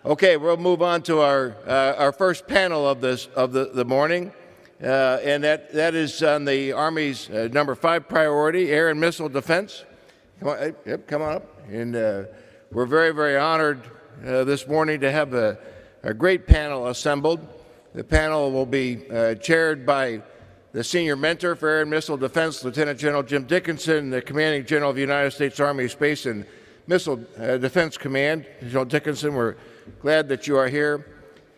Okay, we'll move on to our first panel of the morning, and that is on the Army's number 5 priority, air and missile defense. Come on, yep, come on up. And we're very, very honored this morning to have a great panel assembled. The panel will be chaired by the Senior Mentor for Air and Missile Defense, Lieutenant General Jim Dickinson, the Commanding General of the United States Army Space and Missile Defense Command. General Dickinson, we're glad that you are here.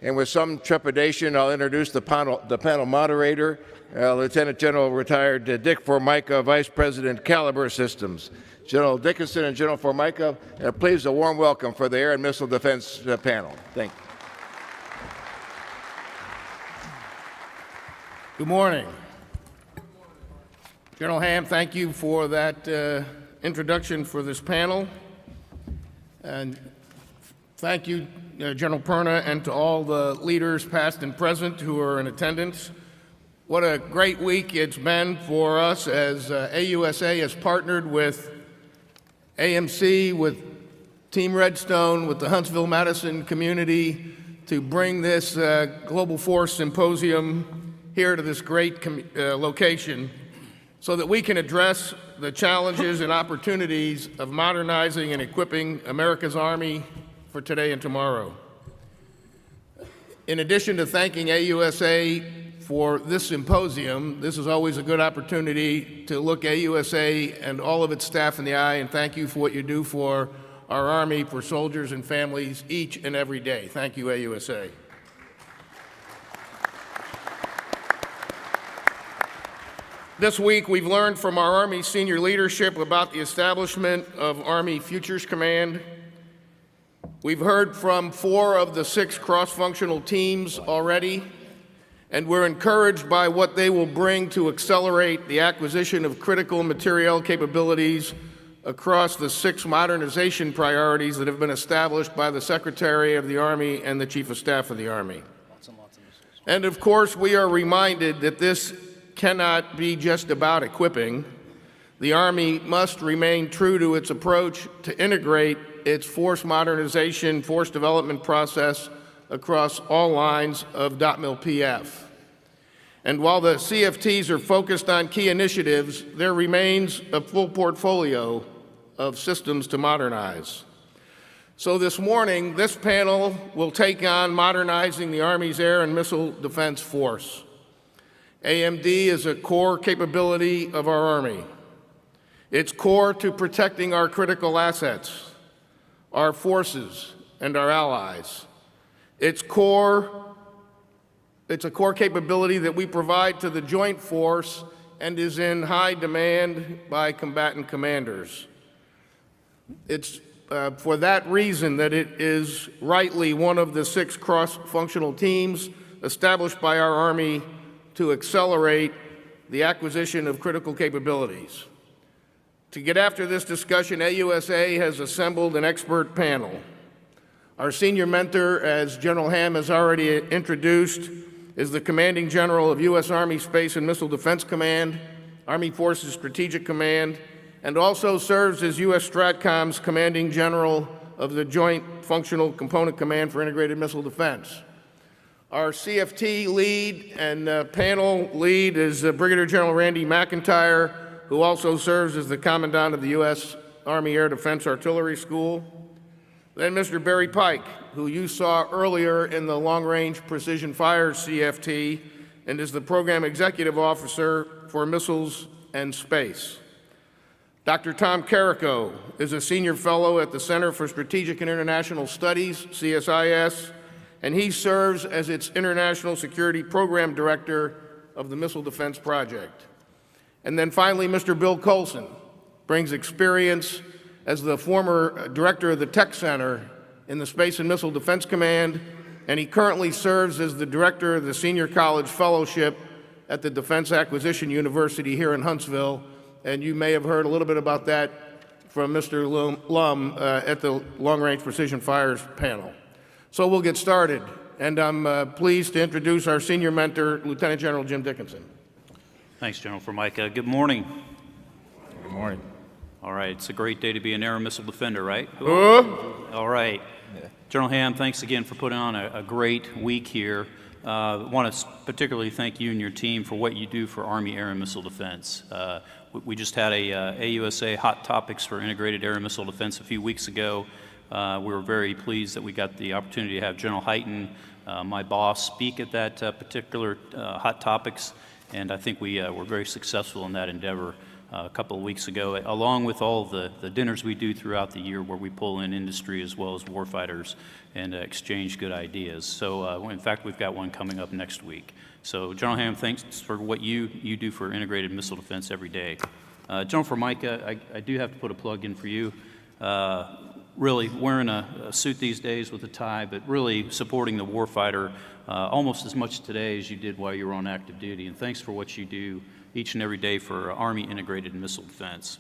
And with some trepidation, I'll introduce the panel moderator, Lieutenant General retired Dick Formica, Vice President, Caliber Systems. General Dickinson and General Formica, please a warm welcome for the Air and Missile Defense panel. Thank you. Good morning. General Ham, thank you for that introduction for this panel. And thank you, General Perna, and to all the leaders, past and present, who are in attendance. What a great week it's been for us as AUSA has partnered with AMC, with Team Redstone, with the Huntsville-Madison community to bring this Global Force Symposium here to this great location so that we can address the challenges and opportunities of modernizing and equipping America's Army for today and tomorrow. In addition to thanking AUSA for this symposium, this is always a good opportunity to look AUSA and all of its staff in the eye and thank you for what you do for our Army, for soldiers and families each and every day. Thank you, AUSA. This week, we've learned from our Army senior leadership about the establishment of Army Futures Command. We've heard from 4 of the 6 cross-functional teams already, and we're encouraged by what they will bring to accelerate the acquisition of critical materiel capabilities across the 6 modernization priorities that have been established by the Secretary of the Army and the Chief of Staff of the Army. And of course, we are reminded that this cannot be just about equipping. The Army must remain true to its approach to integrate its force modernization, force development process across all lines of .mil-PF. And while the CFTs are focused on key initiatives, there remains a full portfolio of systems to modernize. So this morning, this panel will take on modernizing the Army's air and missile defense force. AMD is a core capability of our Army. It's core to protecting our critical assets, our forces, and our allies. It's a core capability that we provide to the Joint Force and is in high demand by combatant commanders. It's for that reason that it is rightly one of the 6 cross-functional teams established by our Army to accelerate the acquisition of critical capabilities. To get after this discussion, AUSA has assembled an expert panel. Our senior mentor, as General Ham has already introduced, is the Commanding General of U.S. Army Space and Missile Defense Command, Army Forces Strategic Command, and also serves as U.S. Stratcom's Commanding General of the Joint Functional Component Command for Integrated Missile Defense. Our CFT lead and panel lead is Brigadier General Randy Mcintire, who also serves as the Commandant of the U.S. Army Air Defense Artillery School. Then Mr. Barry Pike, who you saw earlier in the Long Range Precision Fires CFT and is the Program Executive Officer for Missiles and Space. Dr. Tom Carrico is a Senior Fellow at the Center for Strategic and International Studies, CSIS, and he serves as its International Security Program Director of the Missile Defense Project. And then finally, Mr. Bill Colson brings experience as the former Director of the Tech Center in the Space and Missile Defense Command, and he currently serves as the Director of the Senior College Fellowship at the Defense Acquisition University here in Huntsville, and you may have heard a little bit about that from Mr. Lum at the Long Range Precision Fires panel. So we'll get started, and I'm pleased to introduce our senior mentor, Lieutenant General Jim Dickinson. Thanks, General Formica. Good morning. Good morning. All right, it's a great day to be an air and missile defender, right? Oh. All right. General Ham, thanks again for putting on a great week here. I want to particularly thank you and your team for what you do for Army Air and Missile Defense. We just had a AUSA Hot Topics for Integrated Air and Missile Defense a few weeks ago. We were very pleased that we got the opportunity to have General Hyten, my boss, speak at that particular Hot Topics, and I think we were very successful in that endeavor a couple of weeks ago, along with all the dinners we do throughout the year where we pull in industry as well as warfighters and exchange good ideas. So in fact, we've got one coming up next week. So General Ham, thanks for what you do for integrated missile defense every day. General Formica, I do have to put a plug in for you. Really wearing a suit these days with a tie, but really supporting the warfighter almost as much today as you did while you were on active duty. And thanks for what you do each and every day for Army Integrated Missile Defense.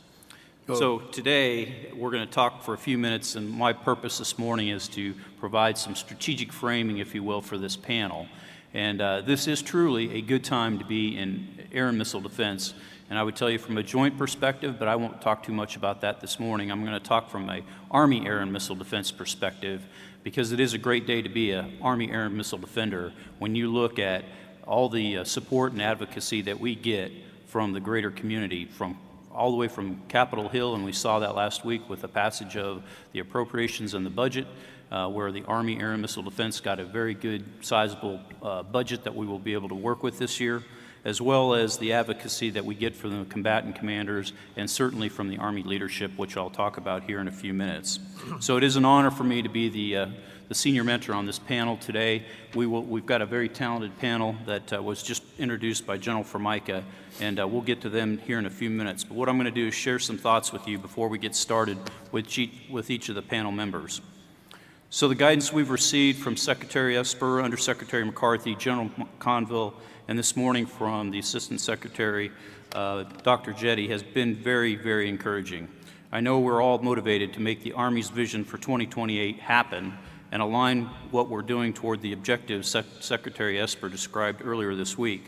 So today, we're going to talk for a few minutes, and my purpose this morning is to provide some strategic framing, if you will, for this panel. And this is truly a good time to be in air and missile defense. And I would tell you from a joint perspective, but I won't talk too much about that this morning. I'm going to talk from an Army Air and Missile Defense perspective, because it is a great day to be an Army Air and Missile Defender when you look at all the support and advocacy that we get from the greater community, from all the way from Capitol Hill, and we saw that last week with the passage of the appropriations and the budget, where the Army Air and Missile Defense got a very good, sizable budget that we will be able to work with this year, as well as the advocacy that we get from the combatant commanders and certainly from the Army leadership, which I'll talk about here in a few minutes. So it is an honor for me to be the senior mentor on this panel today. We've got a very talented panel that was just introduced by General Formica, and we'll get to them here in a few minutes. But what I'm going to do is share some thoughts with you before we get started with each of the panel members. So the guidance we've received from Secretary Esper, Undersecretary McCarthy, General Conville, and this morning from the Assistant Secretary, Dr. Jetty, has been very, very encouraging. I know we're all motivated to make the Army's vision for 2028 happen and align what we're doing toward the objectives Secretary Esper described earlier this week.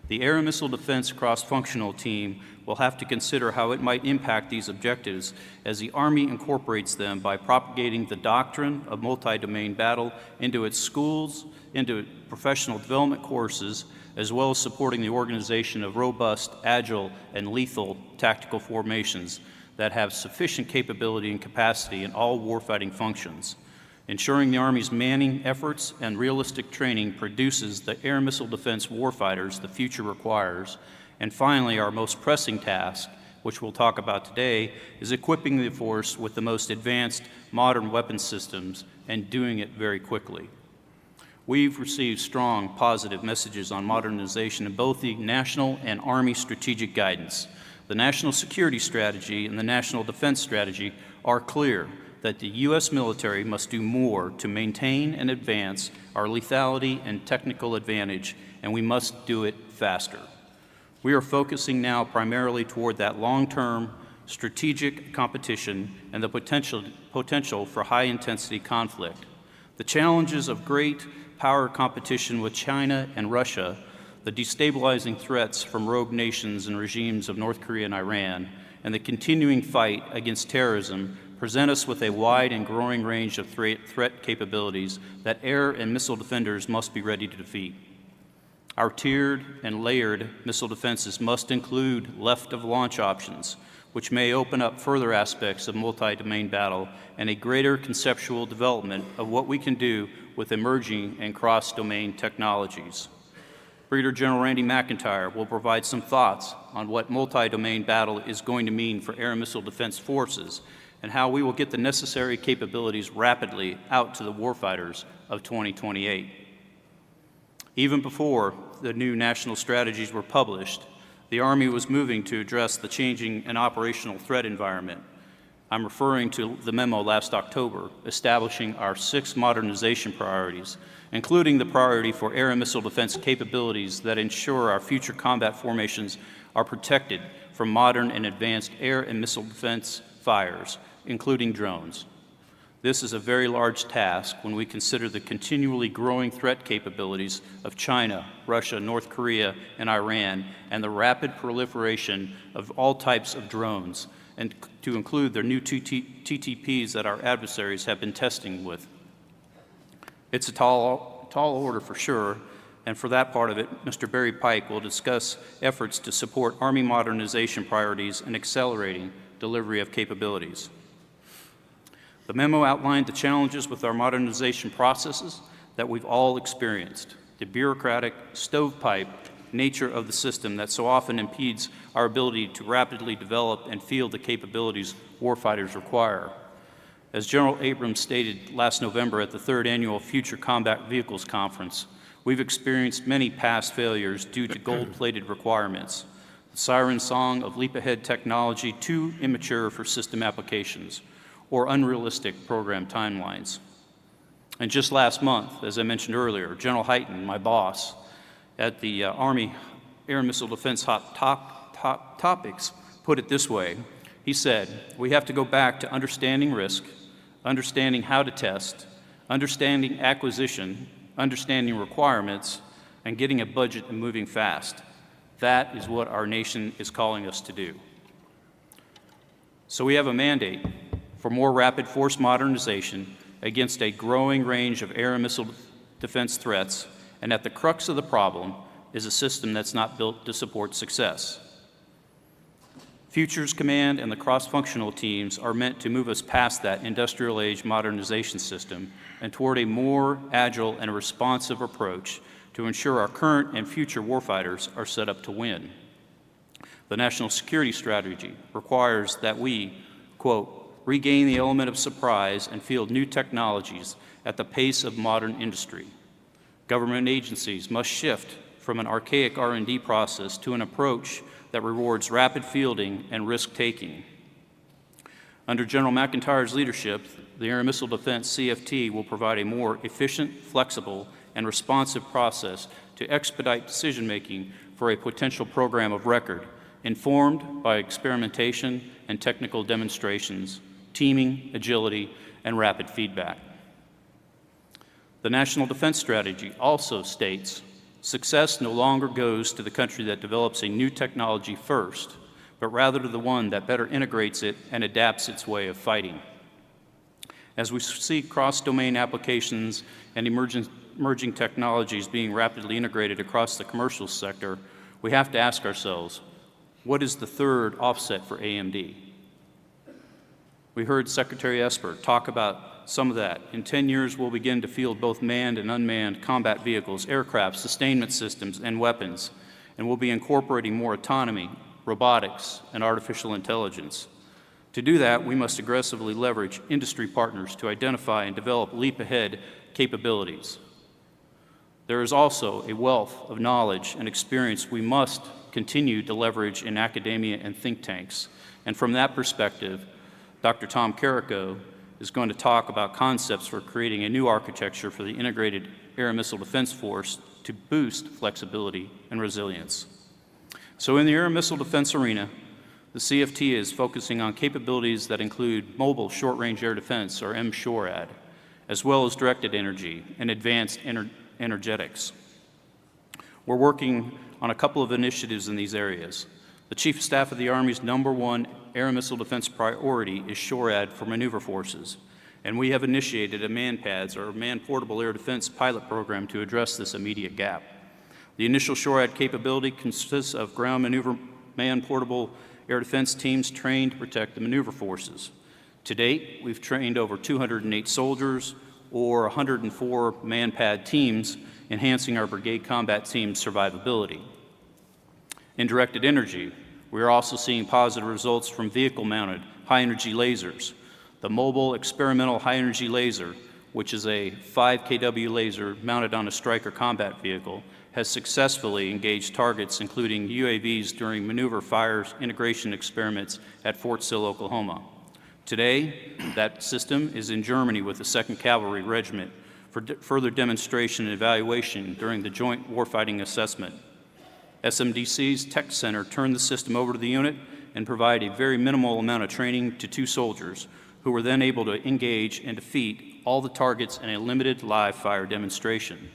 The Air and Missile Defense cross-functional team will have to consider how it might impact these objectives as the Army incorporates them by propagating the doctrine of multi-domain battle into its schools, into professional development courses, as well as supporting the organization of robust, agile, and lethal tactical formations that have sufficient capability and capacity in all warfighting functions. Ensuring the Army's manning efforts and realistic training produces the air missile defense warfighters the future requires. And finally, our most pressing task, which we'll talk about today, is equipping the force with the most advanced modern weapon systems and doing it very quickly. We've received strong positive messages on modernization in both the national and Army strategic guidance. The National Security Strategy and the National Defense Strategy are clear that the U.S. military must do more to maintain and advance our lethality and technical advantage, and we must do it faster. We are focusing now primarily toward that long-term strategic competition and the potential for high-intensity conflict. The challenges of great power competition with China and Russia, the destabilizing threats from rogue nations and regimes of North Korea and Iran, and the continuing fight against terrorism present us with a wide and growing range of threat capabilities that air and missile defenders must be ready to defeat. Our tiered and layered missile defenses must include left-of-launch options, which may open up further aspects of multi-domain battle and a greater conceptual development of what we can do with emerging and cross-domain technologies. Brigadier General Randy Mcintire will provide some thoughts on what multi-domain battle is going to mean for air and missile defense forces and how we will get the necessary capabilities rapidly out to the warfighters of 2028. Even before the new national strategies were published, the Army was moving to address the changing and operational threat environment. I'm referring to the memo last October establishing our 6 modernization priorities, including the priority for air and missile defense capabilities that ensure our future combat formations are protected from modern and advanced air and missile defense fires, including drones. This is a very large task when we consider the continually growing threat capabilities of China, Russia, North Korea, and Iran, and the rapid proliferation of all types of drones, and to include their new TTPs that our adversaries have been testing with. It's a tall order for sure, and for that part of it, Mr. Barry Pike will discuss efforts to support Army modernization priorities and accelerating delivery of capabilities. The memo outlined the challenges with our modernization processes that we've all experienced, the bureaucratic, stovepipe nature of the system that so often impedes our ability to rapidly develop and field the capabilities warfighters require. As General Abrams stated last November at the 3rd Annual Future Combat Vehicles Conference, we've experienced many past failures due to gold-plated requirements, the siren song of leap-ahead technology too immature for system applications, or unrealistic program timelines. And just last month, as I mentioned earlier, General Hyten, my boss, at the Army Air and Missile Defense Hot Topics, put it this way. He said, "We have to go back to understanding risk, understanding how to test, understanding acquisition, understanding requirements, and getting a budget and moving fast. That is what our nation is calling us to do." So we have a mandate for more rapid force modernization against a growing range of air and missile defense threats, and at the crux of the problem is a system that's not built to support success. Futures Command and the cross-functional teams are meant to move us past that industrial age modernization system and toward a more agile and responsive approach to ensure our current and future warfighters are set up to win. The national security strategy requires that we, quote, regain the element of surprise and field new technologies at the pace of modern industry. Government agencies must shift from an archaic R&D process to an approach that rewards rapid fielding and risk-taking. Under General Mcintire's leadership, the Air and Missile Defense CFT will provide a more efficient, flexible, and responsive process to expedite decision-making for a potential program of record, informed by experimentation and technical demonstrations, teaming, agility, and rapid feedback. The National Defense Strategy also states, success no longer goes to the country that develops a new technology first, but rather to the one that better integrates it and adapts its way of fighting. As we see cross-domain applications and emerging technologies being rapidly integrated across the commercial sector, we have to ask ourselves, what is the third offset for AMD? We heard Secretary Esper talk about some of that. In 10 years, we'll begin to field both manned and unmanned combat vehicles, aircraft, sustainment systems, and weapons, and we'll be incorporating more autonomy, robotics, and artificial intelligence. To do that, we must aggressively leverage industry partners to identify and develop leap-ahead capabilities. There is also a wealth of knowledge and experience we must continue to leverage in academia and think tanks. And from that perspective, Dr. Tom Carrico is going to talk about concepts for creating a new architecture for the integrated air and missile defense force to boost flexibility and resilience. So in the air and missile defense arena, the CFT is focusing on capabilities that include mobile short-range air defense, or MSHORAD, as well as directed energy and advanced energetics. We're working on a couple of initiatives in these areas. The Chief of Staff of the Army's #1 air and missile defense priority is SHORAD for maneuver forces, and we have initiated a MANPADS, or Man-Portable Air Defense pilot program to address this immediate gap. The initial SHORAD capability consists of ground maneuver man-portable air defense teams trained to protect the maneuver forces. To date, we've trained over 208 soldiers, or 104 MANPAD teams, enhancing our brigade combat team's survivability. In directed energy, we are also seeing positive results from vehicle-mounted high-energy lasers. The mobile experimental high-energy laser, which is a 5 kW laser mounted on a Stryker combat vehicle, has successfully engaged targets including UAVs during maneuver fires integration experiments at Fort Sill, Oklahoma. Today, that system is in Germany with the 2nd Cavalry Regiment for further demonstration and evaluation during the Joint Warfighting Assessment. SMDC's Tech Center turned the system over to the unit and provide a very minimal amount of training to 2 soldiers who were then able to engage and defeat all the targets in a limited live fire demonstration.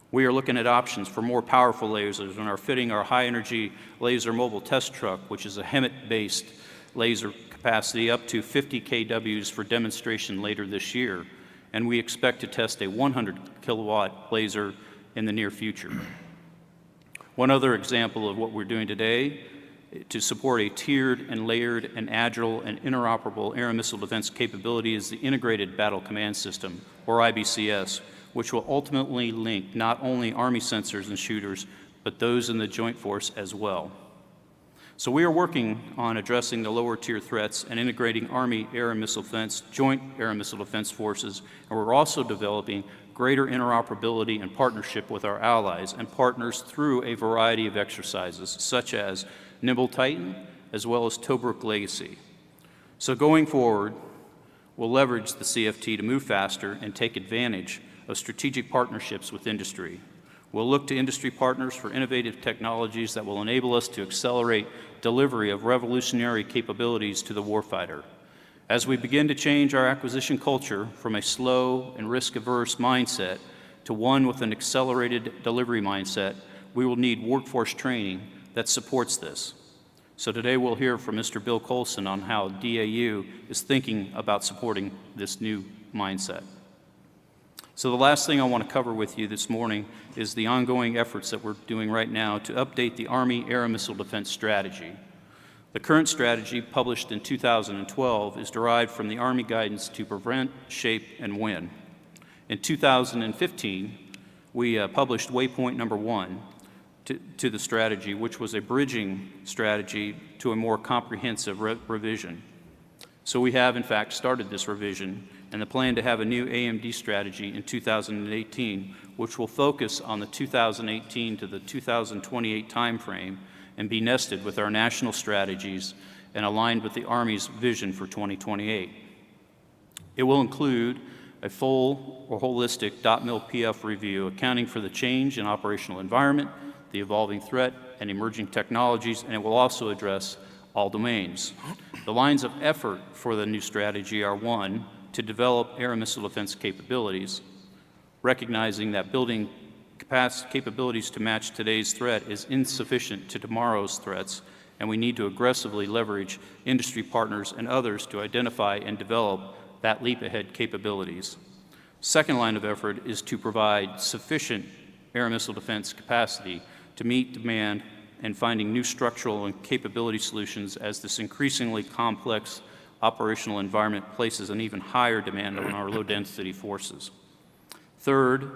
We are looking at options for more powerful lasers and are fitting our high-energy laser mobile test truck, which is a HEMT-based laser capacity up to 50 kWs for demonstration later this year. and we expect to test a 100 kilowatt laser in the near future. One other example of what we're doing today to support a tiered and layered and agile and interoperable air and missile defense capability is the Integrated Battle Command System, or IBCS, which will ultimately link not only Army sensors and shooters, but those in the Joint Force as well. So we are working on addressing the lower tier threats and integrating Army air and missile defense, joint air and missile defense forces, and we're also developing greater interoperability and partnership with our allies and partners through a variety of exercises, such as Nimble Titan, as well as Tobruk Legacy. So going forward, we'll leverage the CFT to move faster and take advantage of strategic partnerships with industry. We'll look to industry partners for innovative technologies that will enable us to accelerate delivery of revolutionary capabilities to the warfighter. As we begin to change our acquisition culture from a slow and risk-averse mindset to one with an accelerated delivery mindset, we will need workforce training that supports this. So today we'll hear from Mr. Bill Colson on how DAU is thinking about supporting this new mindset. So the last thing I want to cover with you this morning is the ongoing efforts that we're doing right now to update the Army Air and Missile Defense Strategy. The current strategy, published in 2012, is derived from the Army Guidance to Prevent, Shape, and Win. In 2015, we published Waypoint Number 1 to the strategy, which was a bridging strategy to a more comprehensive revision. So we have, in fact, started this revision and the plan to have a new AMD strategy in 2018, which will focus on the 2018 to the 2028 timeframe and be nested with our national strategies and aligned with the Army's vision for 2028. It will include a full or holistic .mil-PF review accounting for the change in operational environment, the evolving threat, and emerging technologies, and it will also address all domains. The lines of effort for the new strategy are: 1, to develop air and missile defense capabilities, recognizing that building capabilities to match today's threat is insufficient to tomorrow's threats, and we need to aggressively leverage industry partners and others to identify and develop that leap-ahead capabilities. Second line of effort is to provide sufficient air and missile defense capacity to meet demand and finding new structural and capability solutions as this increasingly complex operational environment places an even higher demand on our low-density forces. Third,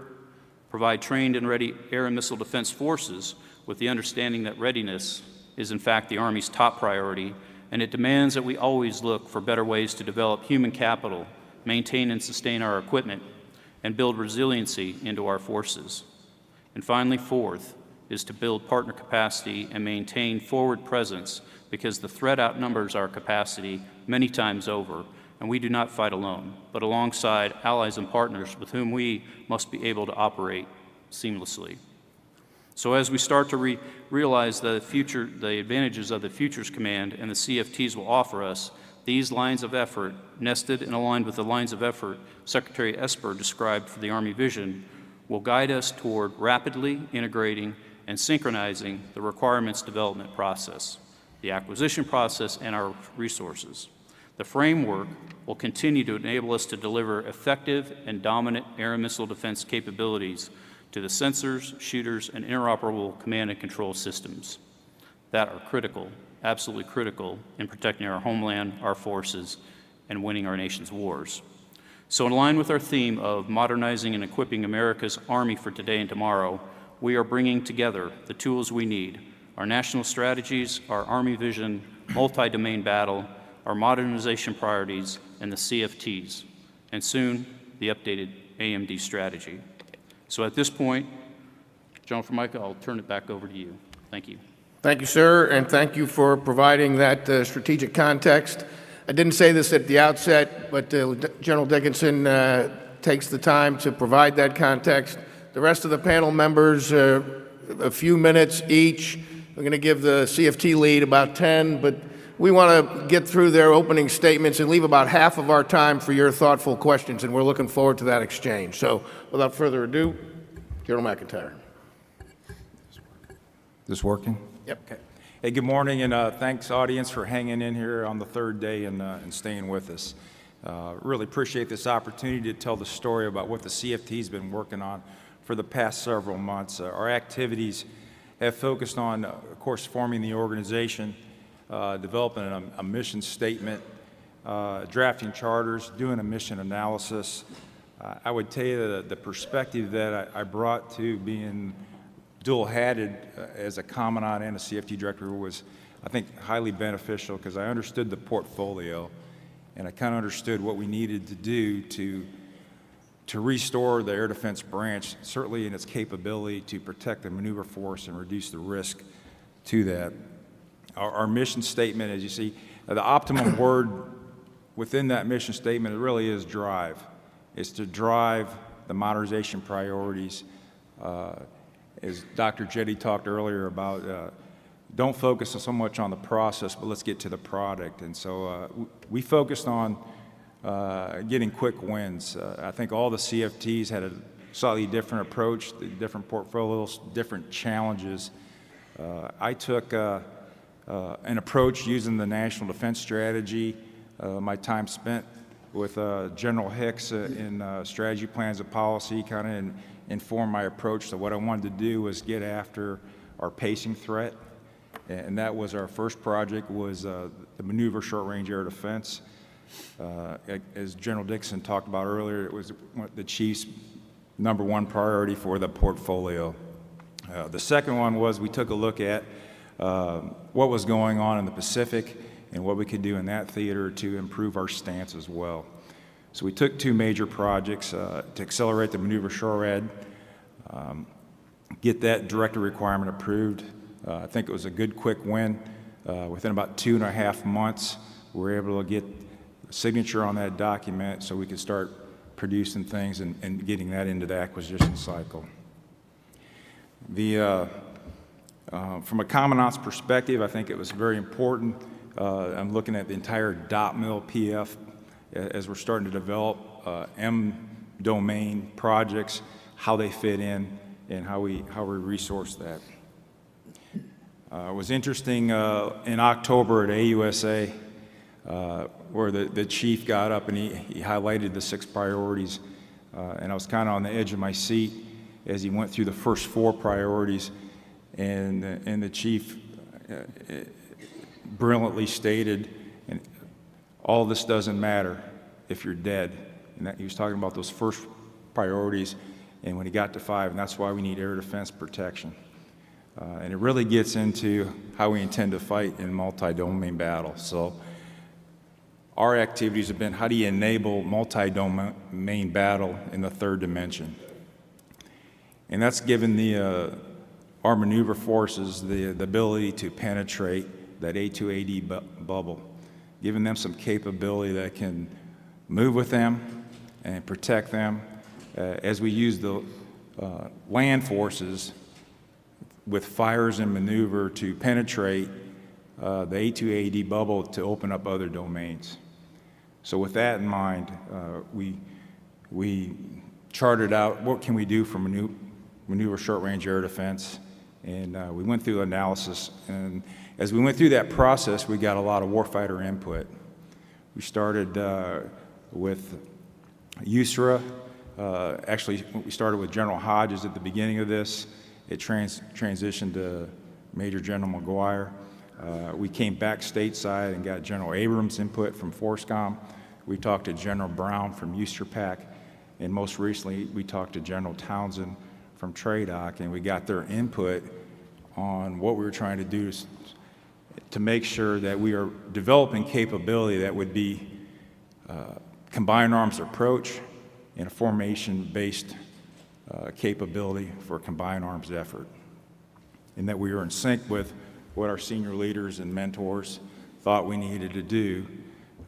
provide trained and ready air and missile defense forces with the understanding that readiness is in fact the Army's top priority, and it demands that we always look for better ways to develop human capital, maintain and sustain our equipment, and build resiliency into our forces. And finally, fourth, is to build partner capacity and maintain forward presence, because the threat outnumbers our capacity many times over, and we do not fight alone, but alongside allies and partners with whom we must be able to operate seamlessly. So as we start to realize the advantages of the Futures Command and the CFTs will offer us, these lines of effort, nested and aligned with the lines of effort Secretary Esper described for the Army vision, will guide us toward rapidly integrating and synchronizing the requirements development process, the acquisition process, and our resources. The framework will continue to enable us to deliver effective and dominant air and missile defense capabilities to the sensors, shooters, and interoperable command and control systems that are critical, absolutely critical, in protecting our homeland, our forces, and winning our nation's wars. So in line with our theme of modernizing and equipping America's Army for today and tomorrow, we are bringing together the tools we need: our national strategies, our Army vision, multi-domain battle, our modernization priorities, and the CFTs, and soon the updated AMD strategy. So at this point, John Formica, I'll turn it back over to you. Thank you. Thank you, sir, and thank you for providing that strategic context. I didn't say this at the outset, but General Dickinson takes the time to provide that context. The rest of the panel members, a few minutes each. We're going to give the CFT lead about 10, but we want to get through their opening statements and leave about half of our time for your thoughtful questions, and we're looking forward to that exchange. So without further ado, General Mcintire. This working? Yep. Okay. Hey, good morning, and thanks, audience, for hanging in here on the third day and staying with us. Really appreciate this opportunity to tell the story about what the CFT's been working on for the past several months. Our activities have focused on, of course, forming the organization, developing a mission statement, drafting charters, doing a mission analysis. I would tell you that the perspective that I brought to being dual-hatted as a Commandant and a CFT Director was, I think, highly beneficial because I understood the portfolio and I kind of understood what we needed to do to restore the air defense branch, certainly in its capability to protect the maneuver force and reduce the risk to that. Our mission statement, as you see, the optimum word within that mission statement, it really is drive. It's to drive the modernization priorities. As Dr. Jetty talked earlier about, don't focus so much on the process, but let's get to the product. And so we focused on getting quick wins. I think all the CFTs had a slightly different approach, different portfolios, different challenges. I took an approach using the National Defense Strategy, my time spent with General Hicks in strategy plans and policy kind of informed my approach. So what I wanted to do was get after our pacing threat. And that was our first project, was the maneuver short-range air defense. As General Dickinson talked about earlier, it was the Chief's #1 priority for the portfolio. The second one was we took a look at what was going on in the Pacific and what we could do in that theater to improve our stance as well. So we took 2 major projects to accelerate the maneuver SHORAD, get that director requirement approved. I think it was a good quick win. Within about 2.5 months, we were able to get a signature on that document so we could start producing things and getting that into the acquisition cycle. From a Commandant's perspective, I think it was very important. I'm looking at the entire dot mil PF as we're starting to develop M domain projects, how they fit in, and how we resource that. It was interesting in October at AUSA where the chief got up and he highlighted the 6 priorities, and I was kind of on the edge of my seat as he went through the first 4 priorities, and the chief brilliantly stated, and all this doesn't matter if you're dead. And that, he was talking about those first priorities, and when he got to 5, and that's why we need air defense protection. And it really gets into how we intend to fight in multi-domain battle. So our activities have been, how do you enable multi-domain battle in the 3rd dimension? And that's given our maneuver forces the ability to penetrate that A2AD bubble, giving them some capability that can move with them and protect them as we use the land forces with fires and maneuver to penetrate the A2AD bubble to open up other domains. So with that in mind, we charted out what can we do for maneuver short-range air defense, and we went through analysis. And as we went through that process, we got a lot of warfighter input. We started with USRA. Actually, we started with General Hodges at the beginning of this. It transitioned to Major General McGuire. We came back stateside and got General Abrams' input from FORSCOM. We talked to General Brown from USTRPAC, and most recently we talked to General Townsend from TRADOC, and we got their input on what we were trying to do to make sure that we are developing capability that would be combined arms approach and a formation-based capability for a combined arms effort, and that we were in sync with what our senior leaders and mentors thought we needed to do,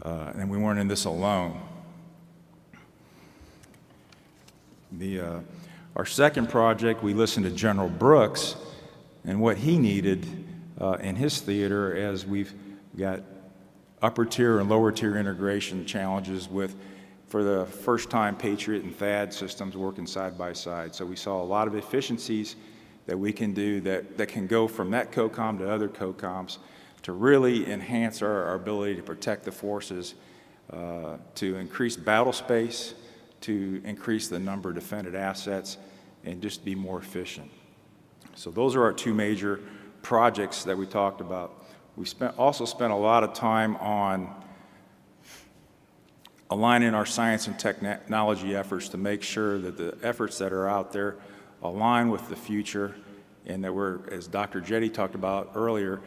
and we weren't in this alone. Our second project, we listened to General Brooks and what he needed in his theater, as we've got upper tier and lower tier integration challenges with, for the first time, Patriot and THAAD systems working side by side. So we saw a lot of efficiencies that we can do that can go from that COCOM to other COCOMs to really enhance our ability to protect the forces to increase battle space, to increase the number of defended assets, and just be more efficient. So those are our two major projects that we talked about. We also spent a lot of time on aligning our science and technology efforts to make sure that the efforts that are out there align with the future, and that we're, as Dr. Jetty talked about earlier,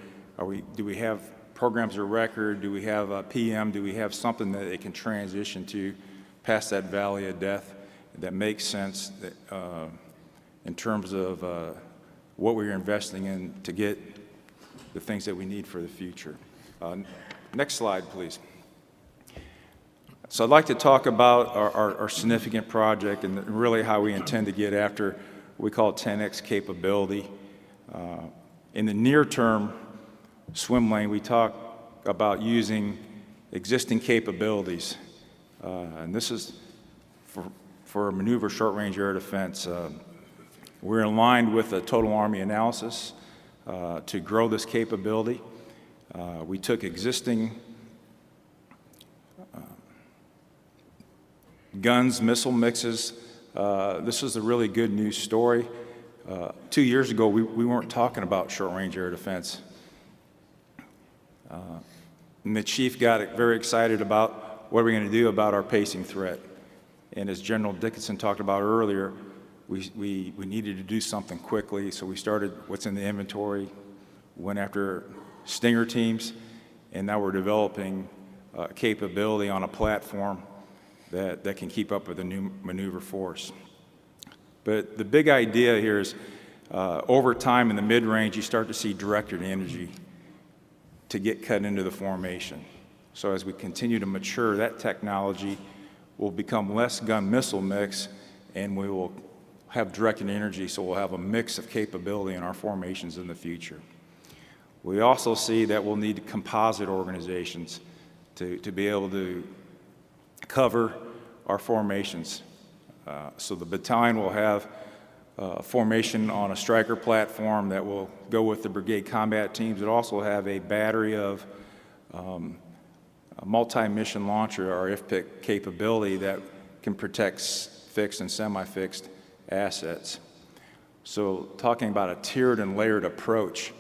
do we have programs of record, do we have a PM, do we have something that they can transition to past that valley of death that makes sense in terms of what we're investing in to get the things that we need for the future. Next slide, please. So I'd like to talk about our significant project and really how we intend to get after what we call 10X capability. In the near term swim lane, we talk about using existing capabilities. And this is for maneuver short-range air defense. We're in line with the total Army analysis to grow this capability. We took existing guns, missile mixes. This is a really good news story. 2 years ago, we weren't talking about short-range air defense. And the chief got very excited about what we're going to do about our pacing threat. And as General Dickinson talked about earlier, we needed to do something quickly, so we started what's in the inventory, went after Stinger teams, and now we're developing capability on a platform that can keep up with the new maneuver force. But the big idea here is over time in the mid-range, you start to see directed energy to get cut into the formation. So as we continue to mature, that technology will become less gun missile mix, and we will have directed energy, so we'll have a mix of capability in our formations in the future. We also see that we'll need composite organizations to be able to cover our formations. So the battalion will have a formation on a Stryker platform that will go with the brigade combat teams. It also have a battery of a multi-mission launcher, or IFPC capability, that can protect fixed and semi-fixed assets. So talking about a tiered and layered approach,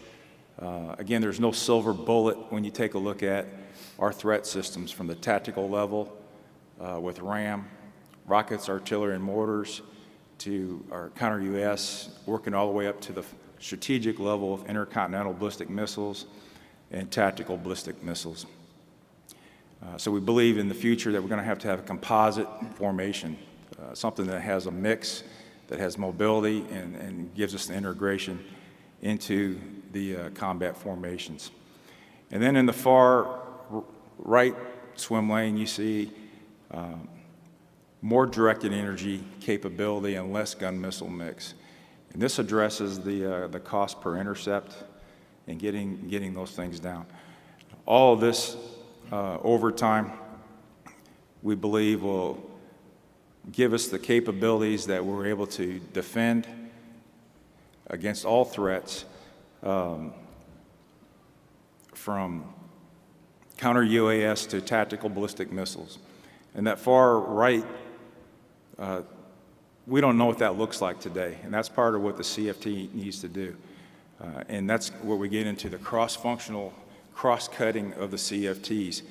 again, there's no silver bullet when you take a look at our threat systems from the tactical level with RAM, rockets, artillery, and mortars, to our counter-UAS, working all the way up to the strategic level of intercontinental ballistic missiles and tactical ballistic missiles. So we believe in the future that we're going to have a composite formation, something that has a mix, that has mobility, and gives us the integration into the combat formations. And then in the far right swim lane, you see more directed energy capability and less gun missile mix. And this addresses the cost per intercept and getting those things down. All of this over time, we believe, will give us the capabilities that we're able to defend against all threats, from counter-UAS to tactical ballistic missiles. And that far right, we don't know what that looks like today, and that's part of what the CFT needs to do. And that's where we get into the cross-functional cross-cutting of the CFTs.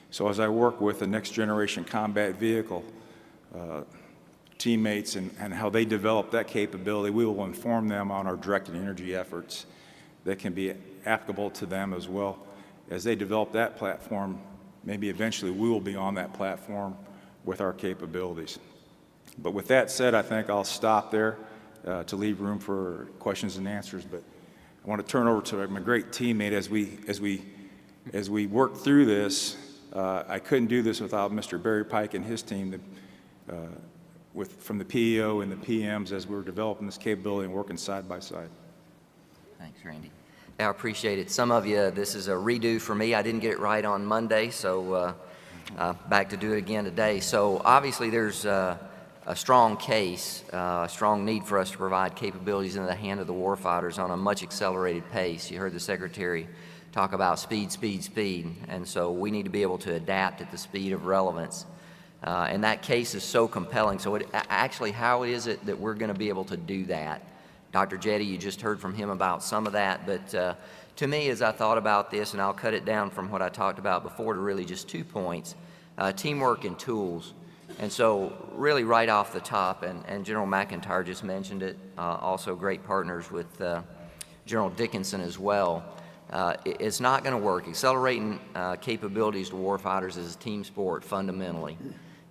So as I work with the next generation combat vehicle teammates and how they develop that capability, we will inform them on our directed energy efforts that can be applicable to them as well. As they develop that platform, maybe eventually we will be on that platform with our capabilities. But with that said, I think I'll stop there to leave room for questions and answers. But I want to turn over to my great teammate as we work through this. I couldn't do this without Mr. Barry Pike and his team from the PEO and the PMs as we were developing this capability and working side by side. Thanks, Randy. I appreciate it. Some of you, this is a redo for me. I didn't get it right on Monday, so back to do it again today. So obviously there's a strong case, a strong need for us to provide capabilities into the hand of the warfighters on a much accelerated pace. You heard the Secretary talk about speed, speed, speed. And so we need to be able to adapt at the speed of relevance. And that case is so compelling. So actually, how is it that we're going to be able to do that? Dr. Jetty, you just heard from him about some of that, but to me, as I thought about this, and I'll cut it down from what I talked about before to really just 2 points, teamwork and tools. And so really right off the top, and General Mcintire just mentioned it, also great partners with General Dickinson as well. It's not going to work. Accelerating capabilities to warfighters is a team sport fundamentally.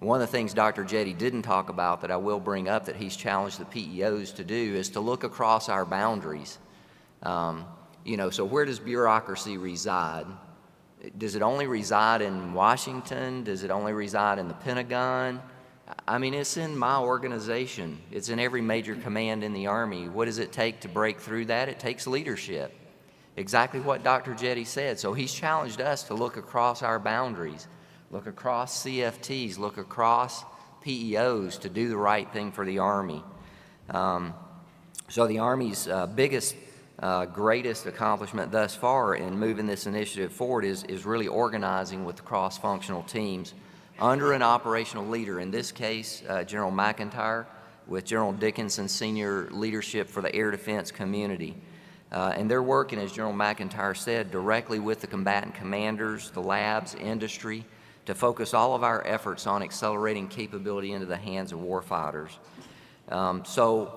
One of the things Dr. Jetty didn't talk about that I will bring up that he's challenged the PEOs to do is to look across our boundaries. You know, so where does bureaucracy reside? Does it only reside in Washington? Does it only reside in the Pentagon? I mean, it's in my organization. It's in every major command in the Army. What does it take to break through that? It takes leadership. Exactly what Dr. Jetty said. So he's challenged us to look across our boundaries, look across CFTs, look across PEOs to do the right thing for the Army. So the Army's biggest greatest accomplishment thus far in moving this initiative forward is really organizing with the cross-functional teams under an operational leader, in this case, General Mcintire, with General Dickinson's senior leadership for the air defense community. And they're working, as General Mcintire said, directly with the combatant commanders, the labs, industry, to focus all of our efforts on accelerating capability into the hands of warfighters. So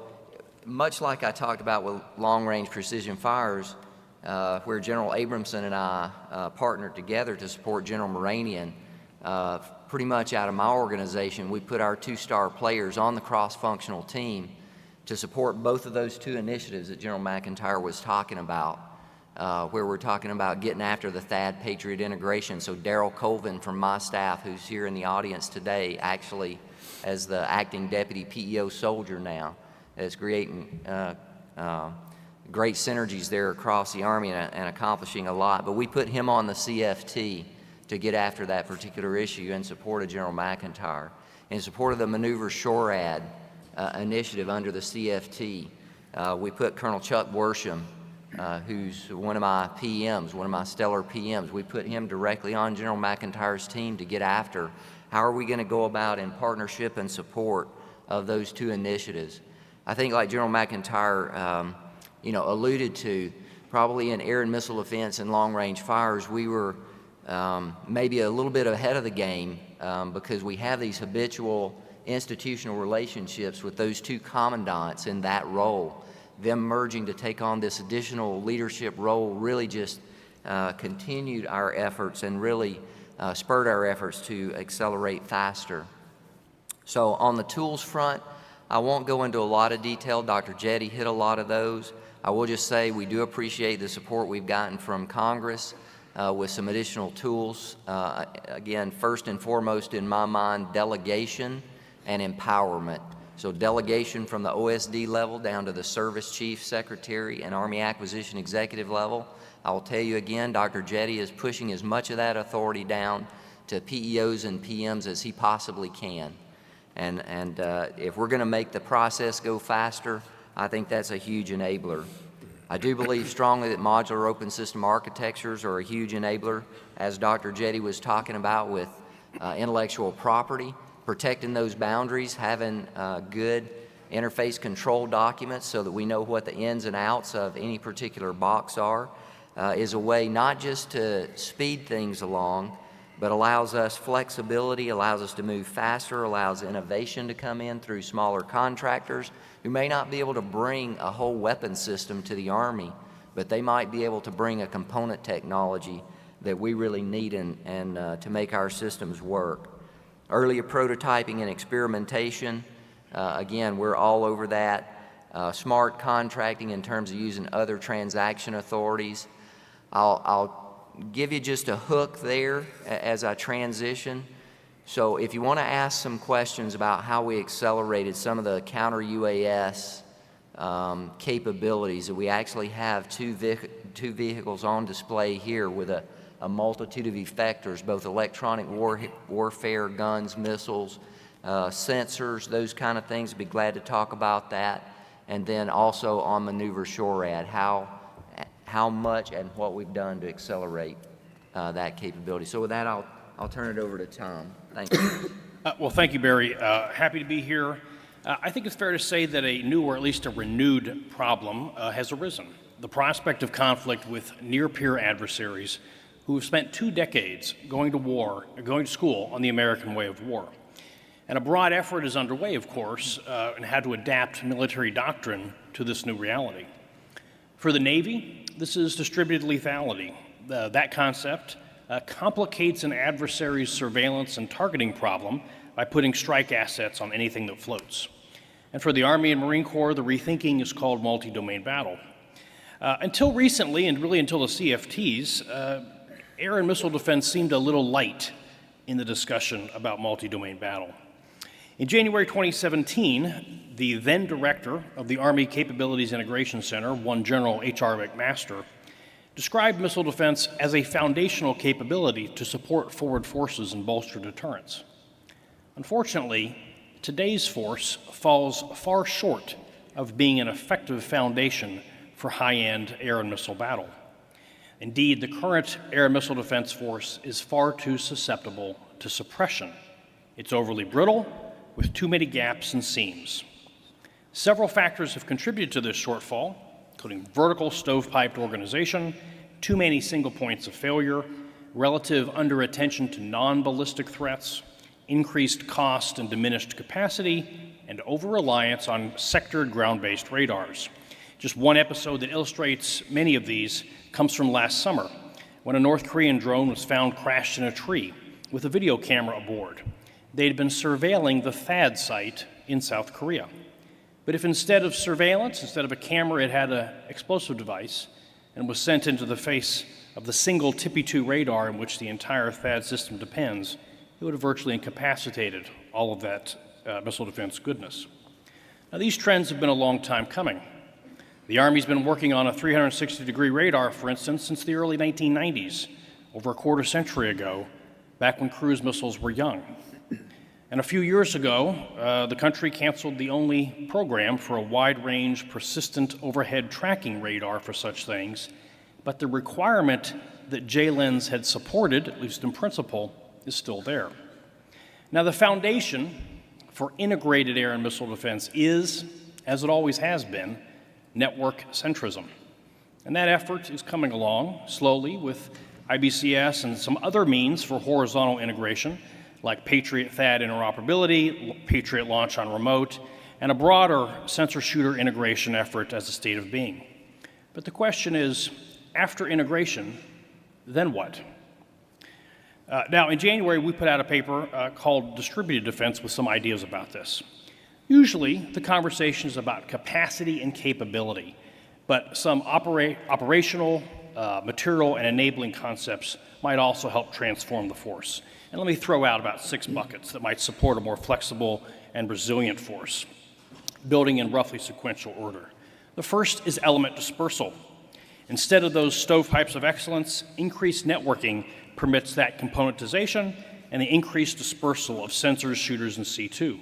much like I talked about with long-range precision fires, where General Abramson and I partnered together to support General Moranian, pretty much out of my organization, we put our 2-star players on the cross-functional team to support both of those 2 initiatives that General Mcintire was talking about, where we're talking about getting after the THAAD Patriot integration. So Daryl Colvin from my staff, who's here in the audience today, actually as the acting deputy PEO soldier now, is creating great synergies there across the Army and accomplishing a lot. But we put him on the CFT to get after that particular issue in support of General Mcintire. In support of the Maneuver SHORAD initiative under the CFT, we put Colonel Chuck Worsham, who's one of my PMs, one of my stellar PMs. We put him directly on General Mcintire's team to get after how are we going to go about in partnership and support of those 2 initiatives. I think like General Mcintire alluded to, probably in air and missile defense and long-range fires, we were maybe a little bit ahead of the game because we have these habitual institutional relationships with those 2 commandants in that role. Them merging to take on this additional leadership role really just continued our efforts and really spurred our efforts to accelerate faster. So on the tools front, I won't go into a lot of detail. Dr. Jetty hit a lot of those. I will just say we do appreciate the support we've gotten from Congress with some additional tools. Again, first and foremost in my mind, delegation and empowerment. So delegation from the OSD level down to the Service Chief, Secretary, and Army Acquisition Executive level. I will tell you again, Dr. Jetty is pushing as much of that authority down to PEOs and PMs as he possibly can. And if we're going to make the process go faster, I think that's a huge enabler. I do believe strongly that modular open system architectures are a huge enabler, as Dr. Jetty was talking about with intellectual property, protecting those boundaries, having good interface control documents so that we know what the ins and outs of any particular box are, is a way not just to speed things along, but allows us flexibility, allows us to move faster, allows innovation to come in through smaller contractors who may not be able to bring a whole weapon system to the Army, but they might be able to bring a component technology that we really need and to make our systems work. Earlier prototyping and experimentation, again, we're all over that. Smart contracting in terms of using other transaction authorities. I'll give you just a hook there as I transition. So if you want to ask some questions about how we accelerated some of the counter-UAS capabilities, that we actually have two vehicles on display here with a multitude of effectors, both electronic warfare, guns, missiles, sensors, those kind of things. I'd be glad to talk about that. And then also on Maneuver SHORAD, how how much and what we've done to accelerate that capability. So with that, I'll turn it over to Tom. Thank you. Well, thank you, Barry. Happy to be here. I think it's fair to say that a new, or at least a renewed, problem has arisen. The prospect of conflict with near-peer adversaries who have spent 2 decades going to school on the American way of war. And a broad effort is underway, of course, in how to adapt military doctrine to this new reality. For the Navy, this is distributed lethality. That concept complicates an adversary's surveillance and targeting problem by putting strike assets on anything that floats. And for the Army and Marine Corps, the rethinking is called multi-domain battle. Until recently, and really until the CFTs, air and missile defense seemed a little light in the discussion about multi-domain battle. In January 2017, the then director of the Army Capabilities Integration Center, one General H.R. McMaster, described missile defense as a foundational capability to support forward forces and bolster deterrence. Unfortunately, today's force falls far short of being an effective foundation for high-end air and missile battle. Indeed, the current air and missile defense force is far too susceptible to suppression. It's overly brittle, with too many gaps and seams. Several factors have contributed to this shortfall, including vertical stovepiped organization, too many single points of failure, relative under-attention to non-ballistic threats, increased cost and diminished capacity, and over-reliance on sectored ground-based radars. Just one episode that illustrates many of these comes from last summer, when a North Korean drone was found crashed in a tree with a video camera aboard. They'd been surveilling the THAAD site in South Korea. But if instead of surveillance, instead of a camera, it had an explosive device and was sent into the face of the single TPY-2 radar in which the entire THAAD system depends, it would have virtually incapacitated all of that missile defense goodness. Now, these trends have been a long time coming. The Army's been working on a 360-degree radar, for instance, since the early 1990s, over a quarter century ago, back when cruise missiles were young. And a few years ago, the country canceled the only program for a wide-range, persistent overhead tracking radar for such things, but the requirement that JLENS had supported, at least in principle, is still there. Now, the foundation for integrated air and missile defense is, as it always has been, network centrism. And that effort is coming along slowly with IBCS and some other means for horizontal integration, like Patriot THAAD interoperability, Patriot launch on remote, and a broader sensor-shooter integration effort as a state of being. But the question is, after integration, then what? Now, in January, we put out a paper called Distributed Defense with some ideas about this. Usually, the conversation is about capacity and capability, but some operational, material, and enabling concepts might also help transform the force. And let me throw out about 6 buckets that might support a more flexible and resilient force, building in roughly sequential order. The first is element dispersal. Instead of those stovepipes of excellence, increased networking permits that componentization and the increased dispersal of sensors, shooters, and C2.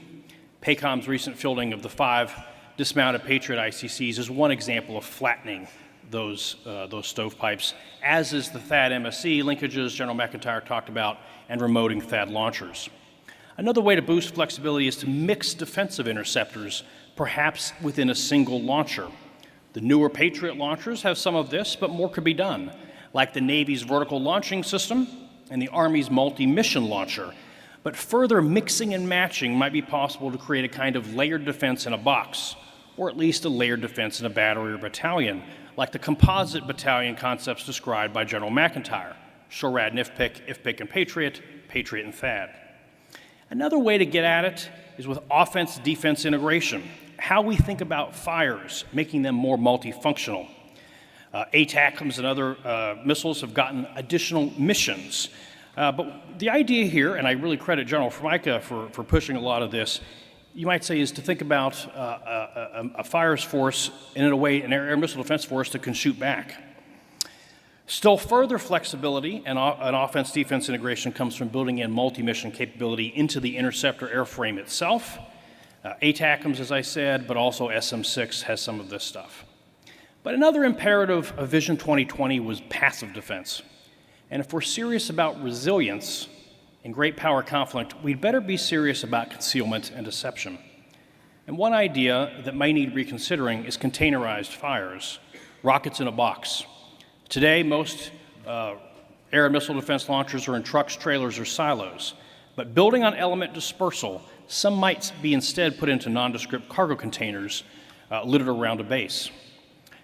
PACOM's recent fielding of the 5 dismounted Patriot ICCs is one example of flattening those stovepipes, as is the THAAD MSE linkages General Mcintire talked about, and remoting THAAD launchers. Another way to boost flexibility is to mix defensive interceptors, perhaps within a single launcher. The newer Patriot launchers have some of this, but more could be done, like the Navy's vertical launching system and the Army's multi-mission launcher. But further mixing and matching might be possible to create a kind of layered defense in a box, or at least a layered defense in a battery or battalion, like the composite battalion concepts described by General Mcintire: SHORAD and IFPC and Patriot, Patriot and THAAD. Another way to get at it is with offense-defense integration, how we think about fires, making them more multifunctional. ATACMS and other missiles have gotten additional missions. But the idea here, and I really credit General Formica for pushing a lot of this, you might say, is to think about a fires force and, in a way, an air missile defense force that can shoot back. Still further flexibility and offense-defense integration comes from building in multi-mission capability into the interceptor airframe itself. ATACMS, as I said, but also SM-6 has some of this stuff. But another imperative of Vision 2020 was passive defense. And if we're serious about resilience in great power conflict, we'd better be serious about concealment and deception. And one idea that may need reconsidering is containerized fires, rockets in a box. Today, most air and missile defense launchers are in trucks, trailers, or silos. But building on element dispersal, some might be instead put into nondescript cargo containers littered around a base.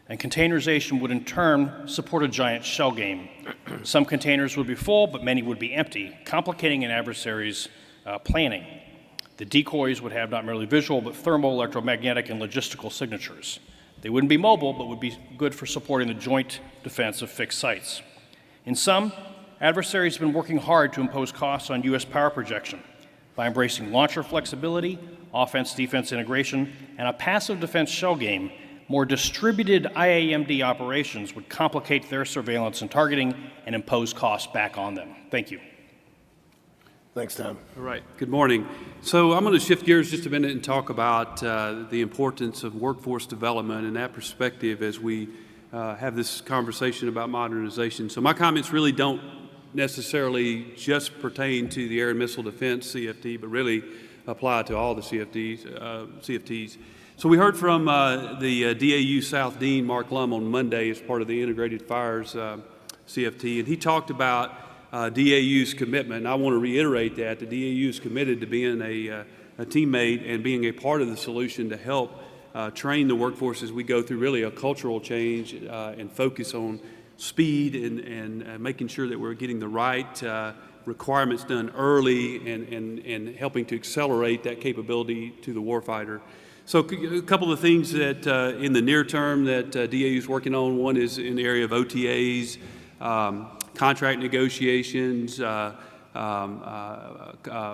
And containerization would in turn support a giant shell game. Some containers would be full, but many would be empty, complicating an adversary's planning. The decoys would have not merely visual, but thermal, electromagnetic, and logistical signatures. They wouldn't be mobile, but would be good for supporting the joint defense of fixed sites. In sum, adversaries have been working hard to impose costs on U.S. power projection by embracing launcher flexibility, offense-defense integration, and a passive defense shell game. More distributed IAMD operations would complicate their surveillance and targeting and impose costs back on them. Thank you. Thanks, Tom. All right. Good morning. So I'm going to shift gears just a minute and talk about the importance of workforce development and that perspective as we have this conversation about modernization. So my comments really don't necessarily just pertain to the Air and Missile Defense CFT, but really apply to all the CFTs. So we heard from the DAU South Dean, Mark Lum, on Monday as part of the Integrated Fires CFT, and he talked about DAU's commitment. And I want to reiterate that the DAU is committed to being a teammate and being a part of the solution to help train the workforce as we go through really a cultural change and focus on speed and making sure that we're getting the right requirements done early and helping to accelerate that capability to the warfighter. So a couple of things that in the near term that DAU is working on. One is in the area of OTAs, contract negotiations,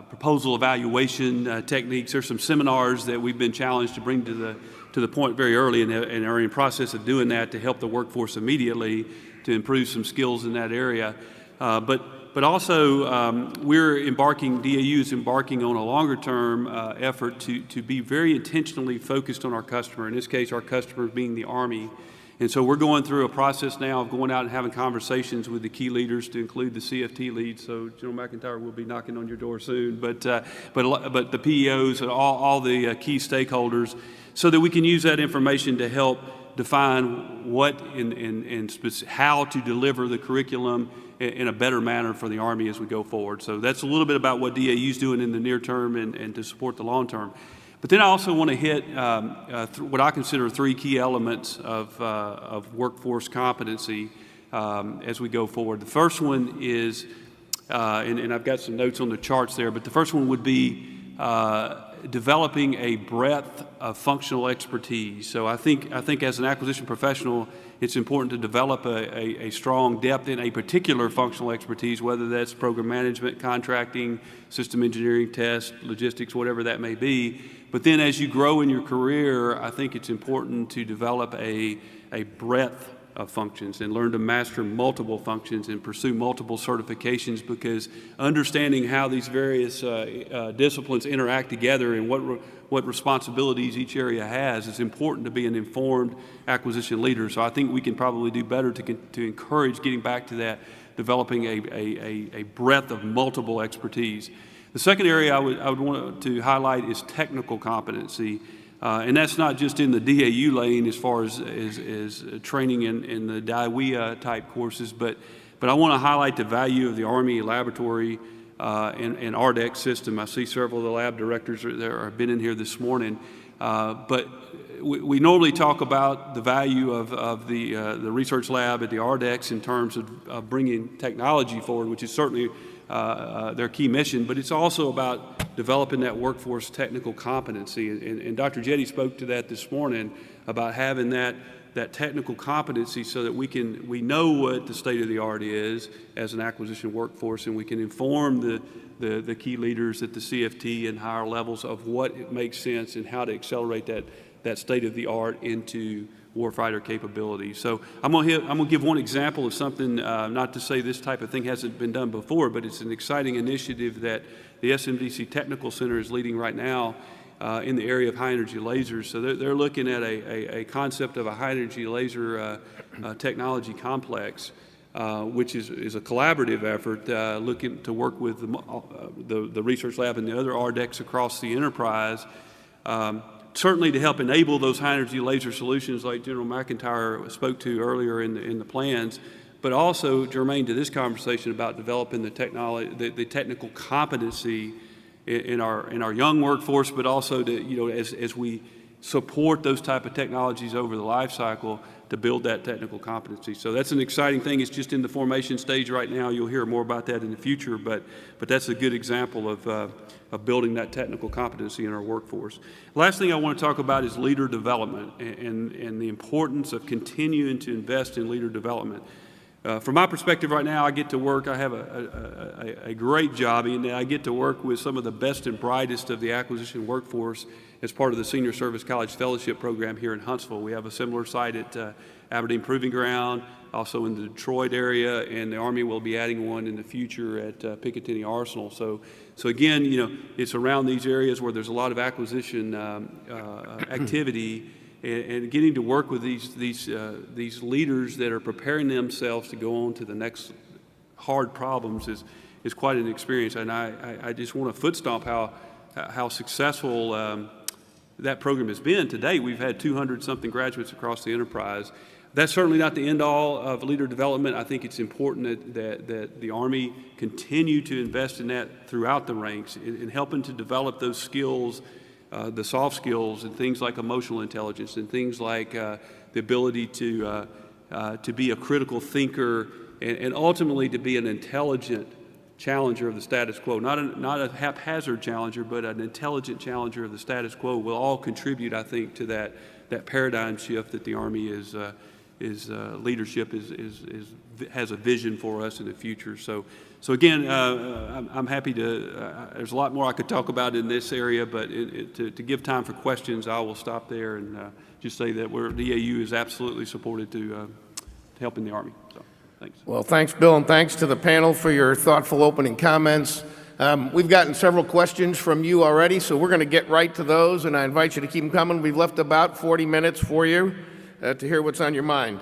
proposal evaluation techniques. There's some seminars that we've been challenged to bring to the point very early and are in process of doing that to help the workforce immediately to improve some skills in that area. But also DAU is embarking on a longer term effort to be very intentionally focused on our customer, in this case our customer being the Army. And so we're going through a process now of going out and having conversations with the key leaders to include the CFT leads. So General Mcintire will be knocking on your door soon, but the PEOs and all the key stakeholders, so that we can use that information to help define what and how to deliver the curriculum in a better manner for the Army as we go forward. So that's a little bit about what DAU is doing in the near term and to support the long term. But then I also want to hit what I consider three key elements of workforce competency as we go forward. The first one is, and I've got some notes on the charts there, but the first one would be developing a breadth of functional expertise. So I think as an acquisition professional, it's important to develop a strong depth in a particular functional expertise, whether that's program management, contracting, system engineering, test, logistics, whatever that may be. But then as you grow in your career, I think it's important to develop a breadth of functions and learn to master multiple functions and pursue multiple certifications, because understanding how these various disciplines interact together and what responsibilities each area has is important to be an informed acquisition leader. So I think we can probably do better to encourage getting back to that, developing a breadth of multiple expertise. The second area I would want to highlight is technical competency. And that's not just in the DAU lane as far as training in the DIWEA type courses, but I want to highlight the value of the Army laboratory and RDEX system. I see several of the lab directors that have been in here this morning, but we normally talk about the value of the research lab at the RDEX in terms of bringing technology forward, which is certainly their key mission, but it's also about developing that workforce technical competency. And Dr. Jetty spoke to that this morning about having that technical competency so that we know what the state of the art is as an acquisition workforce, and we can inform the key leaders at the CFT and higher levels of what it makes sense and how to accelerate that state of the art into warfighter capability. So I'm gonna give one example of something, not to say this type of thing hasn't been done before, but it's an exciting initiative that the SMDC Technical Center is leading right now in the area of high-energy lasers. So they're looking at a concept of a high-energy laser technology complex, which is a collaborative effort looking to work with the research lab and the other RDECs across the enterprise, certainly to help enable those high-energy laser solutions like General Mcintire spoke to earlier in the plans, but also germane to this conversation about developing the technology, the technical competency in our young workforce, but also to, as we support those type of technologies over the life cycle, to build that technical competency. So that's an exciting thing. It's just in the formation stage right now. You'll hear more about that in the future, but that's a good example of building that technical competency in our workforce. Last thing I want to talk about is leader development and the importance of continuing to invest in leader development. From my perspective right now, I get to work, I have a great job, and I get to work with some of the best and brightest of the acquisition workforce as part of the Senior Service College Fellowship Program here in Huntsville. We have a similar site at Aberdeen Proving Ground, also in the Detroit area, and the Army will be adding one in the future at Picatinny Arsenal. So again, it's around these areas where there's a lot of acquisition activity, and getting to work with these leaders that are preparing themselves to go on to the next hard problems is quite an experience. And I just want to foot stomp how successful that program has been. To date, we've had 200-something graduates across the enterprise. That's certainly not the end-all of leader development. I think it's important that the Army continue to invest in that throughout the ranks in helping to develop those skills, the soft skills, and things like emotional intelligence, and things like the ability to be a critical thinker, and ultimately to be an intelligent challenger of the status quo, not a haphazard challenger, but an intelligent challenger of the status quo, will all contribute, I think, to that paradigm shift that the Army leadership has a vision for us in the future. So again, I'm happy to. There's a lot more I could talk about in this area, but to give time for questions, I will stop there and just say that DAU is absolutely supported to helping the Army. So. Thanks. Well, thanks, Bill, and thanks to the panel for your thoughtful opening comments. We've gotten several questions from you already, so we're going to get right to those, and I invite you to keep them coming. We've left about 40 minutes for you to hear what's on your mind.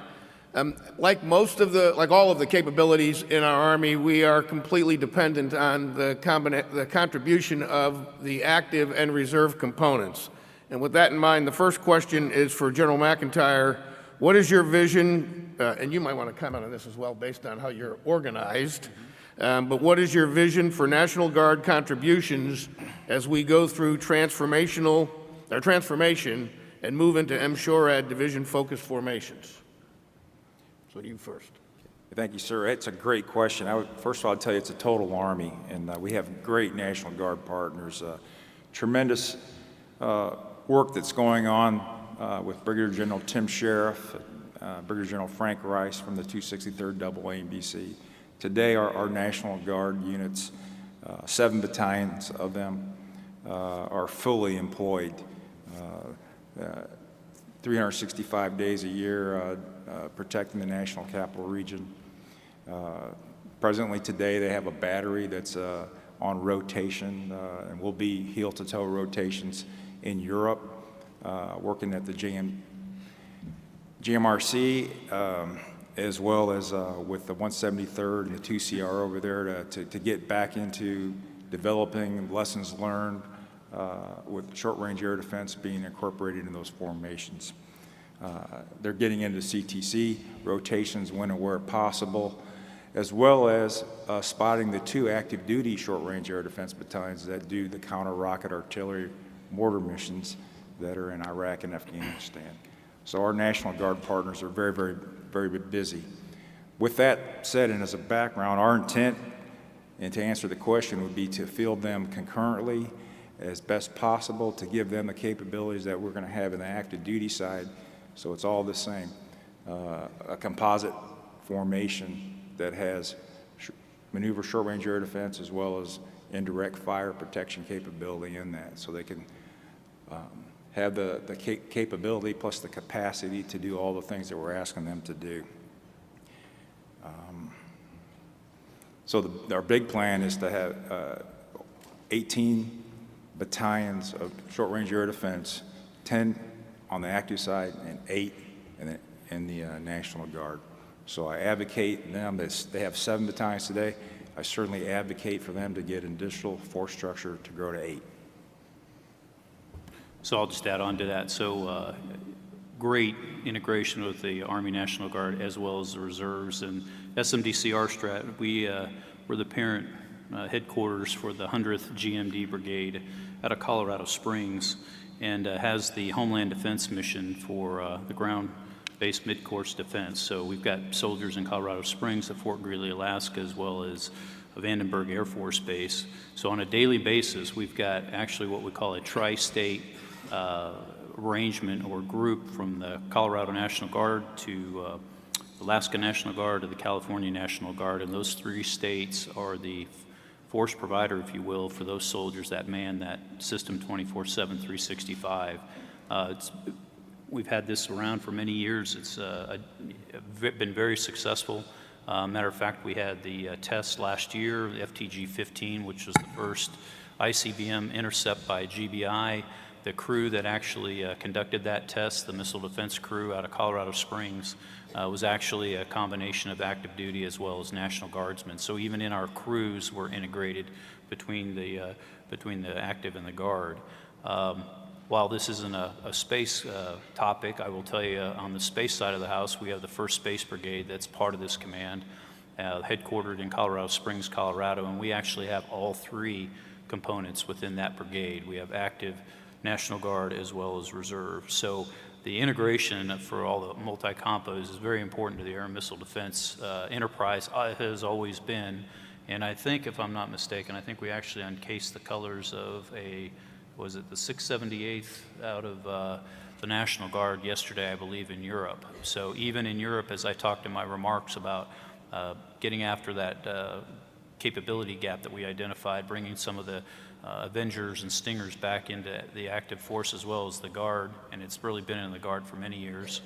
Like all of the capabilities in our Army, we are completely dependent on the contribution of the active and reserve components. And with that in mind, the first question is for General Mcintire. What is your vision, and you might want to comment on this as well based on how you're organized, but what is your vision for National Guard contributions as we go through transformation and move into MSHORAD division-focused formations? So you first. Thank you, sir. It's a great question. First of all, I'll tell you it's a total Army, and we have great National Guard partners. Tremendous work that's going on with Brigadier General Tim Sheriff, Brigadier General Frank Rice from the 263rd AAMBC. Today, our National Guard units, 7 battalions of them, are fully employed 365 days a year protecting the National Capital Region. Presently today, they have a battery that's on rotation and will be heel-to-toe rotations in Europe, working at the GMRC, as well as with the 173rd and the 2CR over there to get back into developing lessons learned with short-range air defense being incorporated in those formations. They're getting into CTC rotations when and where possible, as well as spotting the 2 active duty short-range air defense battalions that do the counter-rocket artillery mortar missions that are in Iraq and Afghanistan. So our National Guard partners are very, very, very busy. With that said, and as a background, our intent, and to answer the question, would be to field them concurrently as best possible to give them the capabilities that we're going to have in the active duty side, so it's all the same. A composite formation that has maneuver short-range air defense as well as indirect fire protection capability in that, so they can have the capability plus the capacity to do all the things that we're asking them to do. So our big plan is to have 18 battalions of short-range air defense, 10 on the active side and 8 in the National Guard. So I advocate them, they have 7 battalions today. I certainly advocate for them to get an additional force structure to grow to 8. So I'll just add on to that. So great integration with the Army National Guard as well as the reserves. And SMDCR Strat, we're the parent headquarters for the 100th GMD Brigade out of Colorado Springs, and has the Homeland Defense mission for the ground-based mid-course defense. So we've got soldiers in Colorado Springs at Fort Greely, Alaska, as well as Vandenberg Air Force Base. So on a daily basis, we've got actually what we call a tri-state arrangement or group from the Colorado National Guard to Alaska National Guard to the California National Guard, and those 3 states are the force provider, if you will, for those soldiers that man that system 24/7, 365. We've had this around for many years. It's been very successful. Matter of fact, we had the test last year, the FTG-15, which was the first ICBM intercept by GBI. The crew that actually conducted that test, the missile defense crew out of Colorado Springs, was actually a combination of active duty as well as National Guardsmen. So even in our crews, we're integrated between the active and the Guard. While this isn't a space topic, I will tell you on the space side of the house, we have the 1st Space Brigade that's part of this command, headquartered in Colorado Springs, Colorado, and we actually have all 3 components within that brigade. We have active, National Guard, as well as reserve. So the integration for all the multi-compos is very important to the air and missile defense enterprise. It has always been, and I think, if I'm not mistaken, I think we actually uncased the colors of was it the 678th out of the National Guard yesterday, I believe, in Europe. So even in Europe, as I talked in my remarks about getting after that capability gap that we identified, bringing some of the Avengers and Stingers back into the active force as well as the Guard, and it's really been in the Guard for many years.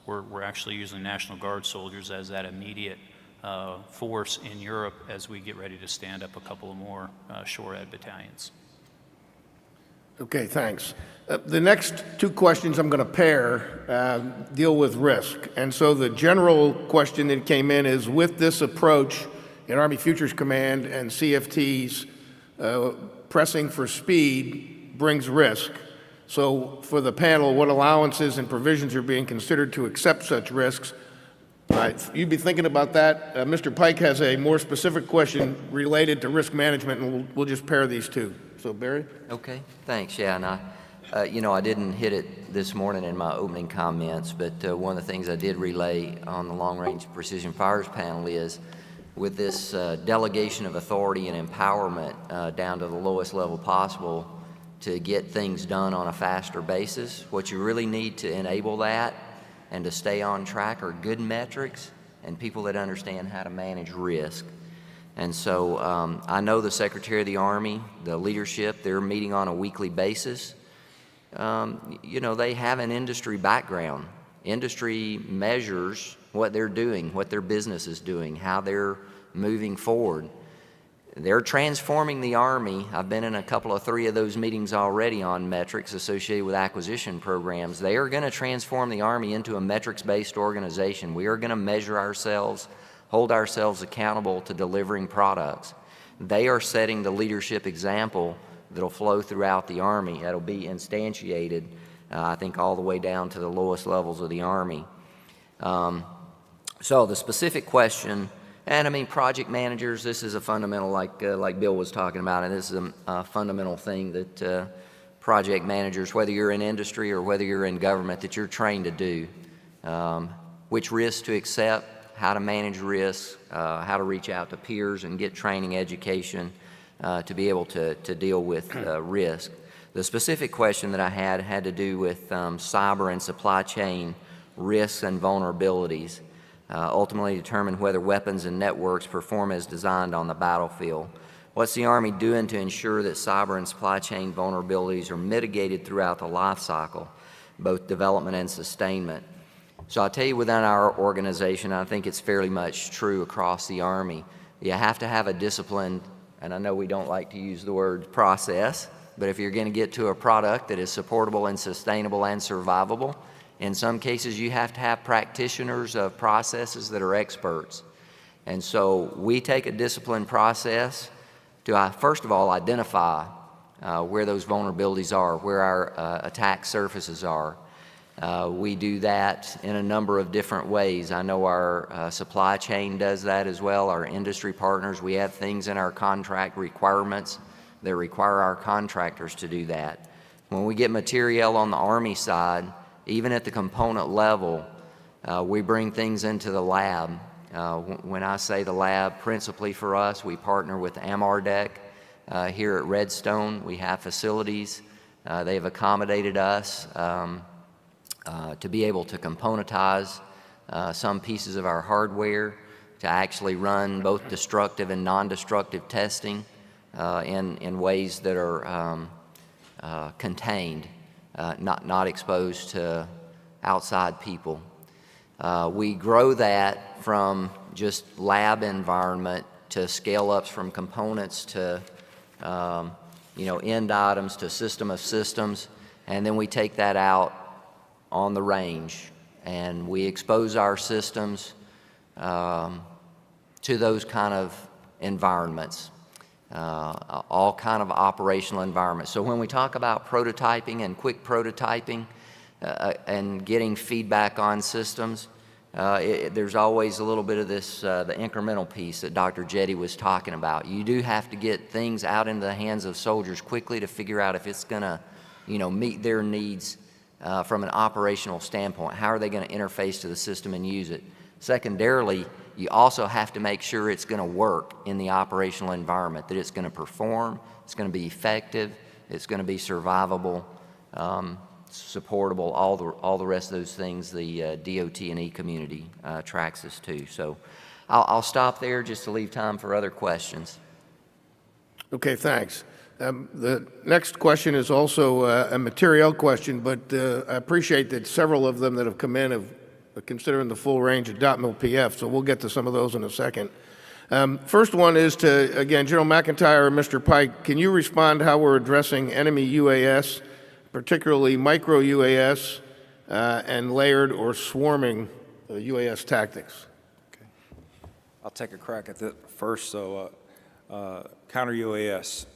We're actually using National Guard soldiers as that immediate force in Europe as we get ready to stand up a couple of more SHORAD battalions. Okay, thanks. The next 2 questions I'm going to pair deal with risk. And so the general question that came in is, with this approach in Army Futures Command and CFTs, pressing for speed brings risk. So for the panel, what allowances and provisions are being considered to accept such risks? You'd be thinking about that. Mr. Pike has a more specific question related to risk management, and we'll just pair these 2. So, Barry? Okay, thanks. Yeah, and I didn't hit it this morning in my opening comments, but one of the things I did relay on the Long Range Precision Fires panel is, with this delegation of authority and empowerment down to the lowest level possible to get things done on a faster basis, what you really need to enable that and to stay on track are good metrics and people that understand how to manage risk. And so I know the Secretary of the Army, the leadership, they're meeting on a weekly basis. They have an industry background. Industry measures what they're doing, what their business is doing, how they're moving forward. They're transforming the Army. I've been in a couple of 3 of those meetings already on metrics associated with acquisition programs. They are going to transform the Army into a metrics-based organization. We are going to measure ourselves, hold ourselves accountable to delivering products. They are setting the leadership example that'll flow throughout the Army. That'll be instantiated, I think, all the way down to the lowest levels of the Army. So the specific question, and I mean, project managers, this is a fundamental, like Bill was talking about, and this is a fundamental thing that project managers, whether you're in industry or whether you're in government, that you're trained to do. Which risks to accept, how to manage risks, how to reach out to peers and get training, education to be able to deal with risk. The specific question that I had to do with cyber and supply chain risks and vulnerabilities. Ultimately determine whether weapons and networks perform as designed on the battlefield. What's the Army doing to ensure that cyber and supply chain vulnerabilities are mitigated throughout the life cycle, both development and sustainment? So I'll tell you, within our organization, I think it's fairly much true across the Army, you have to have a disciplined and I know we don't like to use the word process, but if you're going to get to a product that is supportable and sustainable and survivable, in some cases you have to have practitioners of processes that are experts. And so we take a disciplined process to, first of all, identify where those vulnerabilities are, where our attack surfaces are. We do that in a number of different ways. I know our supply chain does that as well, our industry partners. We have things in our contract requirements that require our contractors to do that. When we get material on the Army side, even at the component level, we bring things into the lab. When I say the lab, principally for us, we partner with Amardec here at Redstone. We have facilities. They've accommodated us to be able to componentize some pieces of our hardware, to actually run both destructive and non-destructive testing in ways that are contained, not exposed to outside people. We grow that from just lab environment to scale-ups from components to end items to system of systems, and then we take that out on the range, and we expose our systems to those kind of environments, all kind of operational environments. So when we talk about prototyping and quick prototyping and getting feedback on systems, there's always a little bit of this, the incremental piece that Dr. Jetty was talking about. You do have to get things out into the hands of soldiers quickly to figure out if it's going to, meet their needs from an operational standpoint. How are they going to interface to the system and use it? Secondarily, you also have to make sure it's going to work in the operational environment, that it's going to perform, it's going to be effective, it's going to be survivable, supportable, all the rest of those things the DOT and E-community tracks us to. So I'll stop there just to leave time for other questions. Okay, thanks. The next question is also a material question, but I appreciate that several of them that have come in have considering the full range of dot mil PF, so we'll get to some of those in a second. First one is to, again, General Mcintire or Mr. Pike, can you respond how we're addressing enemy UAS, particularly micro UAS and layered or swarming UAS tactics? Okay. I'll take a crack at that first. So counter UAS.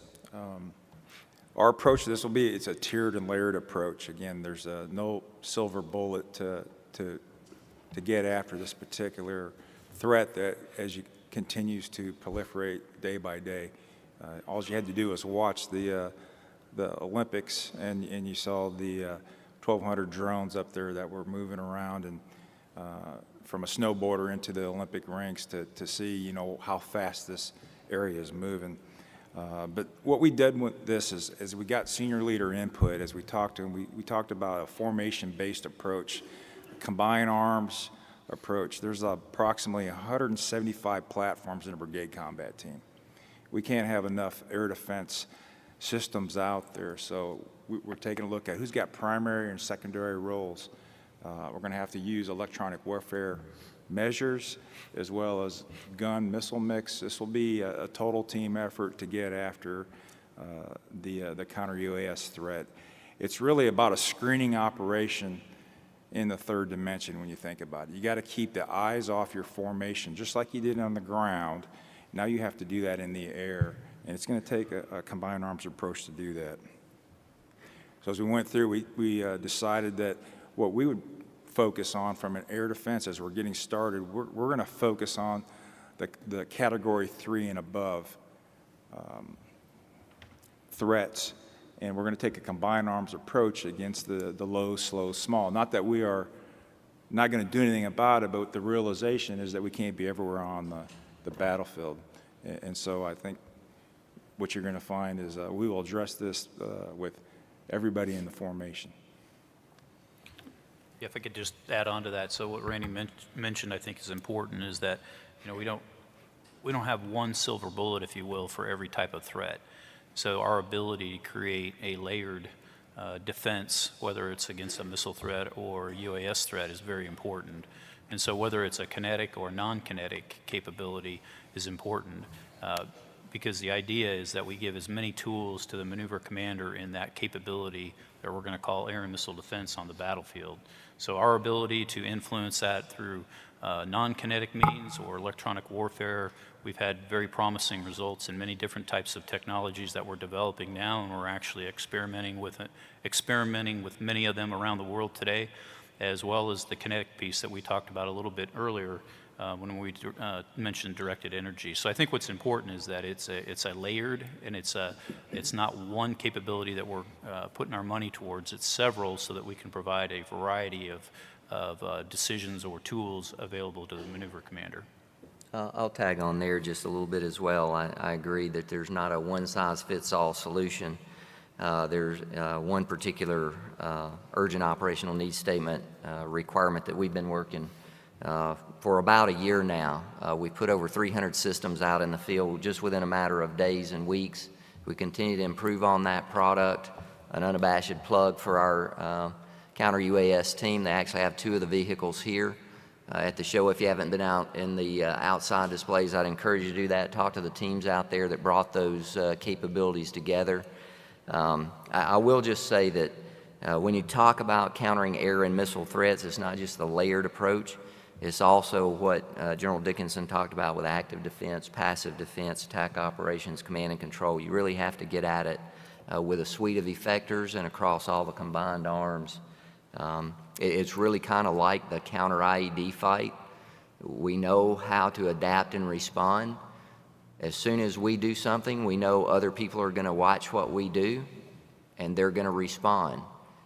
Our approach to this will be, it's a tiered and layered approach. Again, there's no silver bullet to get after this particular threat that as you continues to proliferate day by day. All you had to do was watch the Olympics and you saw the 1,200 drones up there that were moving around and from a snowboarder into the Olympic rinks to see, how fast this area is moving. But what we did with this is we got senior leader input as we talked to them. We talked about a formation-based approach, a combined arms approach. There's approximately 175 platforms in a brigade combat team. We can't have enough air defense systems out there, so we're taking a look at who's got primary and secondary roles. We're going to have to use electronic warfare measures as well as gun missile mix. This will be a total team effort to get after the counter UAS threat. It's really about a screening operation in the third dimension when you think about it. You got to keep the eyes off your formation just like you did on the ground. Now you have to do that in the air, and it's going to take a combined arms approach to do that. So as we went through, we decided that what we would focus on from an air defense as we're getting started, we're going to focus on the category 3 and above threats, and we're going to take a combined arms approach against the low, slow, small. Not that we are not going to do anything about it, but the realization is that we can't be everywhere on the battlefield. And so I think what you're going to find is we will address this with everybody in the formation. Yeah, if I could just add on to that. So what Randy mentioned, I think, is important, is that we don't have one silver bullet, if you will, for every type of threat. So our ability to create a layered defense, whether it's against a missile threat or UAS threat, is very important. And so whether it's a kinetic or non-kinetic capability is important. because the idea is that we give as many tools to the maneuver commander in that capability that we're going to call air and missile defense on the battlefield. So our ability to influence that through non-kinetic means or electronic warfare, we've had very promising results in many different types of technologies that we're developing now, and we're actually experimenting with many of them around the world today, as well as the kinetic piece that we talked about a little bit earlier when we mentioned directed energy. So I think what's important is that it's a layered, and it's not one capability that we're putting our money towards. It's several, so that we can provide a variety of decisions or tools available to the maneuver commander. I'll tag on there just a little bit as well. I agree that there's not a one-size-fits-all solution. There's one particular urgent operational needs statement requirement that we've been working for about a year now. We put over 300 systems out in the field just within a matter of days and weeks. We continue to improve on that product. An unabashed plug for our counter-UAS team. They actually have 2 of the vehicles here at the show. If you haven't been out in the outside displays, I'd encourage you to do that. Talk to the teams out there that brought those capabilities together. I will just say that when you talk about countering air and missile threats, it's not just the layered approach. It's also what General Dickinson talked about with active defense, passive defense, attack operations, command and control. You really have to get at it with a suite of effectors and across all the combined arms. It's really kind of like the counter-IED fight. We know how to adapt and respond. As soon as we do something, we know other people are going to watch what we do, and they're going to respond.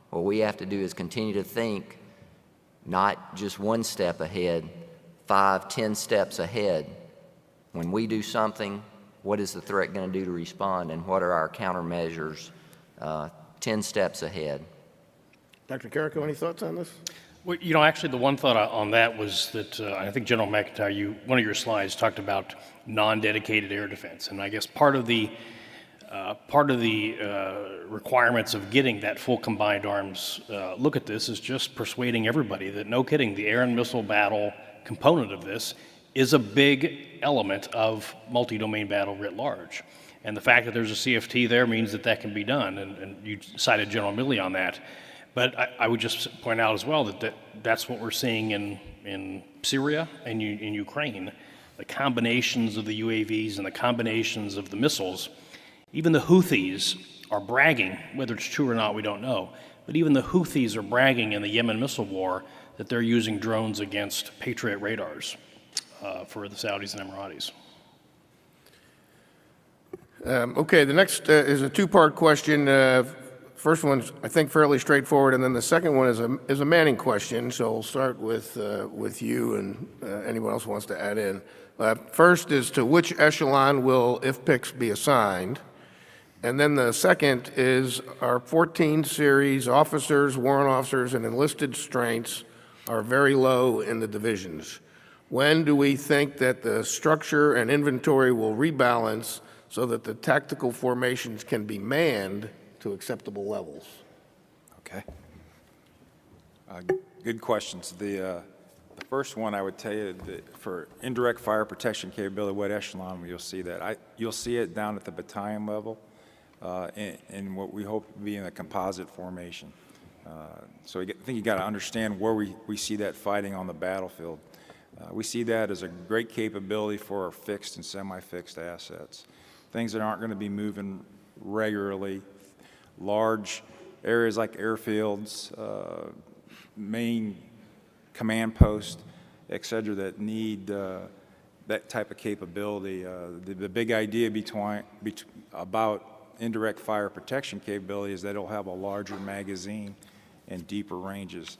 What we have to do is continue to think not just one step ahead, 5, 10 steps ahead. When we do something, what is the threat going to do to respond, and what are our countermeasures 10 steps ahead? Dr. Carrico, any thoughts on this? Well, you know, actually, the one thought on that was that I think General Mcintire, one of your slides talked about non-dedicated air defense, and I guess part of the requirements of getting that full combined arms look at this is just persuading everybody that, no kidding, the air and missile battle component of this is a big element of multi-domain battle writ large. And the fact that there's a CFT there means that that can be done, and you cited General Milley on that. But I would just point out as well that that's what we're seeing in Syria and in Ukraine. The combinations of the UAVs and the combinations of the missiles. Even the Houthis are bragging, whether it's true or not, we don't know, but even the Houthis are bragging in the Yemen missile war that they're using drones against Patriot radars for the Saudis and Emiratis. Okay, the next is a 2-part question. First one's, I think, fairly straightforward, and then the second one is a Manning question. So we'll start with you, and anyone else who wants to add in. First is, to which echelon will IFPICs be assigned? And then the second is, our 14 series officers, warrant officers, and enlisted strengths are very low in the divisions. When do we think that the structure and inventory will rebalance so that the tactical formations can be manned to acceptable levels? Okay. Good questions. The first one, I would tell you that for indirect fire protection capability, what echelon you'll see that? You'll see it down at the battalion level in what we hope to be in a composite formation. So I think you got to understand where we see that fighting on the battlefield. We see that as a great capability for our fixed and semi-fixed assets. Things that aren't going to be moving regularly, large areas like airfields, main command posts, et cetera, that need that type of capability. The big idea about indirect fire protection capability is that it'll have a larger magazine and deeper ranges.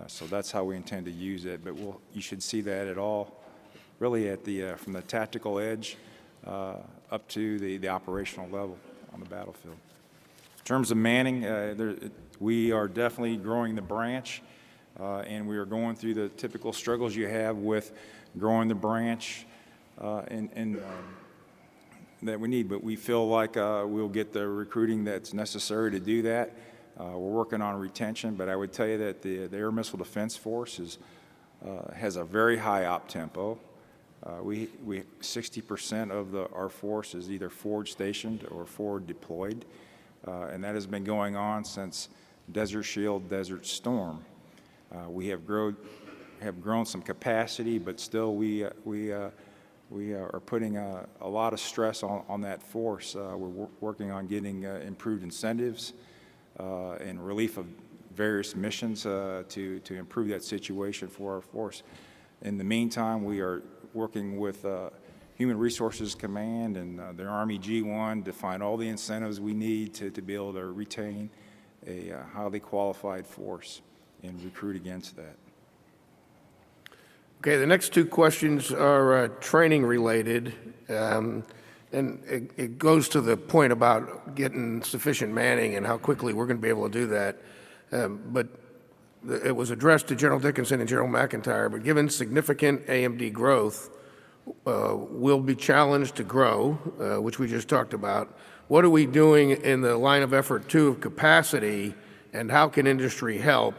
So that's how we intend to use it. But you should see that at all, really at from the tactical edge up to the operational level on the battlefield. In terms of manning, we are definitely growing the branch, and we are going through the typical struggles you have with growing the branch that we need. But we feel like we'll get the recruiting that's necessary to do that. We're working on retention, but I would tell you that the Air Missile Defense Force has a very high op tempo. We 60% of our force is either forward stationed or forward deployed, and that has been going on since Desert Shield, Desert Storm. We have grown some capacity, but still we are putting a lot of stress on that force. We're working on getting improved incentives and relief of various missions to improve that situation for our force. In the meantime, we are working with Human Resources Command and the Army G1 to find all the incentives we need to be able to retain a highly qualified force and recruit against that. Okay, the next two questions are training related, and it goes to the point about getting sufficient manning and how quickly we're going to be able to do that. But it was addressed to General Dickinson and General Mcintire, but given significant AMD growth, we'll be challenged to grow, which we just talked about. What are we doing in the line of effort 2 of capacity, and how can industry help?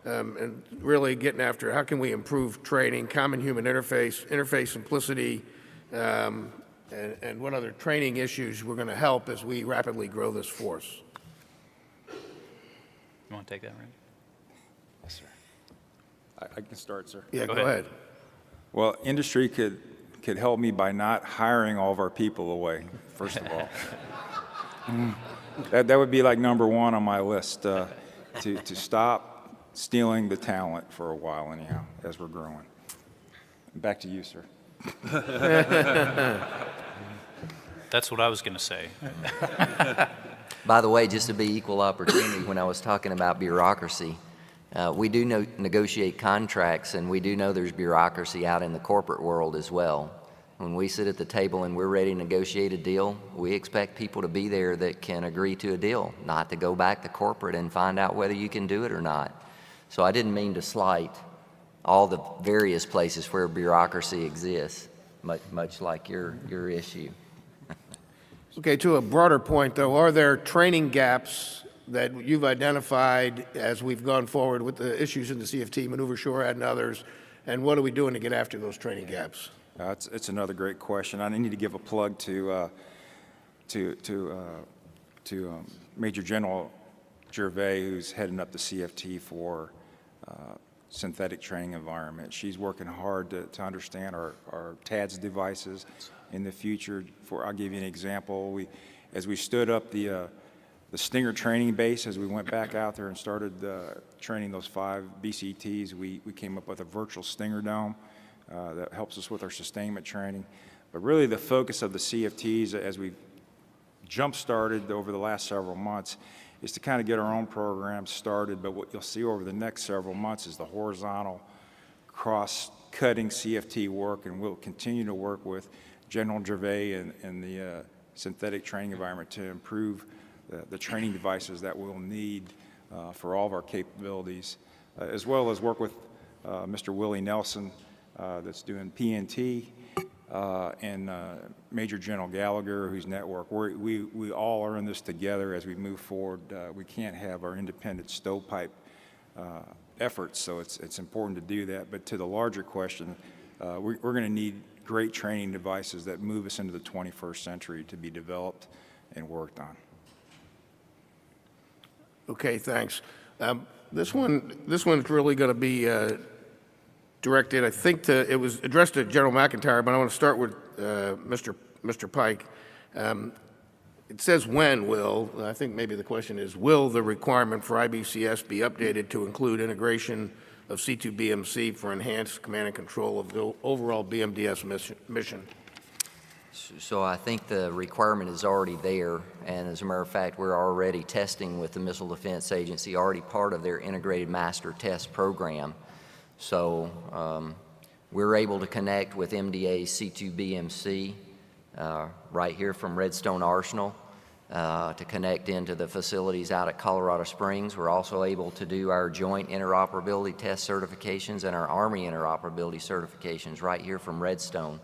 And really getting after how can we improve training, common human interface simplicity, and what other training issues we're going to help as we rapidly grow this force. You want to take that, Randy? Yes, sir. I can start, sir. Yeah, go ahead. Well, industry could help me by not hiring all of our people away, first of all. That would be like number 1 on my list, to stop stealing the talent for a while anyhow, as we're growing. Back to you, sir. That's what I was going to say. By the way, just to be equal opportunity, when I was talking about bureaucracy, we do negotiate contracts, and we do know there's bureaucracy out in the corporate world as well. When we sit at the table and we're ready to negotiate a deal, we expect people to be there that can agree to a deal, not to go back to corporate and find out whether you can do it or not. So I didn't mean to slight all the various places where bureaucracy exists, much like your issue. Okay, to a broader point, though, are there training gaps that you've identified as we've gone forward with the issues in the CFT, Maneuver SHORAD and others, and what are we doing to get after those training gaps? It's another great question. I need to give a plug to Major General Gervais, who's heading up the CFT for synthetic training environment. She's working hard to understand our TADS devices in the future. I'll give you an example. As we stood up the Stinger training base, as we went back out there and started training those 5 BCTs, we came up with a virtual Stinger dome that helps us with our sustainment training. But really the focus of the CFTs as we jump-started over the last several months is to kind of get our own program started. But what you'll see over the next several months is the horizontal cross-cutting CFT work, and we'll continue to work with General Gervais and the synthetic training environment to improve the training devices that we'll need for all of our capabilities, as well as work with Mr. Willie Nelson that's doing PNT, and Major General Gallagher, who's network. We all are in this together as we move forward. We can't have our independent stovepipe efforts, so it's important to do that. But to the larger question, we're going to need great training devices that move us into the 21st century to be developed and worked on. Okay, thanks. This one's really going to be directed, I think, it was addressed to General Mcintire, but I want to start with Mr. Pike. It says when will, I think maybe the question is, will the requirement for IBCS be updated to include integration of C2BMC for enhanced command and control of the overall BMDS mission? So I think the requirement is already there, and as a matter of fact, we're already testing with the Missile Defense Agency, already part of their integrated master test program. So we're able to connect with MDA's C2BMC right here from Redstone Arsenal to connect into the facilities out at Colorado Springs. We're also able to do our joint interoperability test certifications and our Army interoperability certifications right here from Redstone.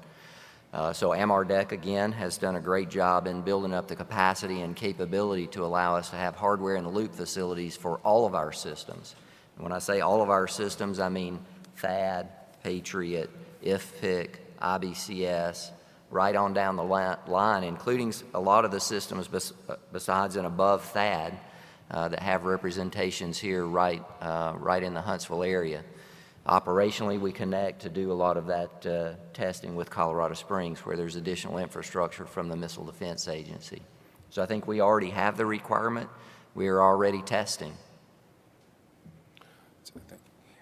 So MRDEC, again, has done a great job in building up the capacity and capability to allow us to have hardware in the loop facilities for all of our systems. And when I say all of our systems, I mean THAAD, Patriot, IFPC, IBCS, right on down the line, including a lot of the systems besides and above THAAD that have representations here right in the Huntsville area. Operationally, we connect to do a lot of that testing with Colorado Springs, where there's additional infrastructure from the Missile Defense Agency. So I think we already have the requirement. We are already testing.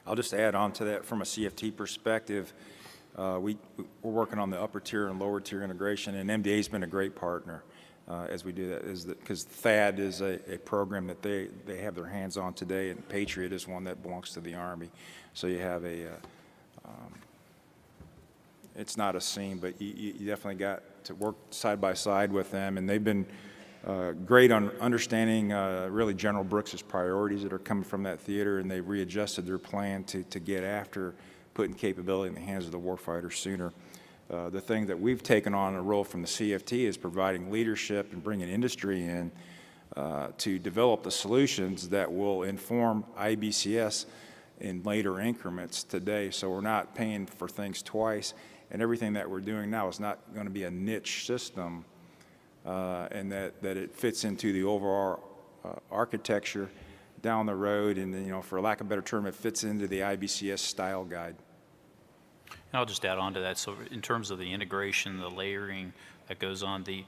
I'll just add on to that from a CFT perspective. We're working on the upper tier and lower tier integration, and MDA's been a great partner as we do that, because THAAD is a program that they have their hands on today, and Patriot is one that belongs to the Army. So you have it's not a seam, but you definitely got to work side by side with them, and they've been great on understanding really General Brooks's priorities that are coming from that theater, and they've readjusted their plan to get after putting capability in the hands of the warfighter sooner. The thing that we've taken on a role from the CFT is providing leadership and bringing industry in to develop the solutions that will inform IBCS in later increments today. So we're not paying for things twice, and everything that we're doing now is not going to be a niche system, and that it fits into the overall architecture down the road, and you know, for lack of a better term, it fits into the IBCS style guide. And I'll just add on to that. So in terms of the integration, the layering that goes on, the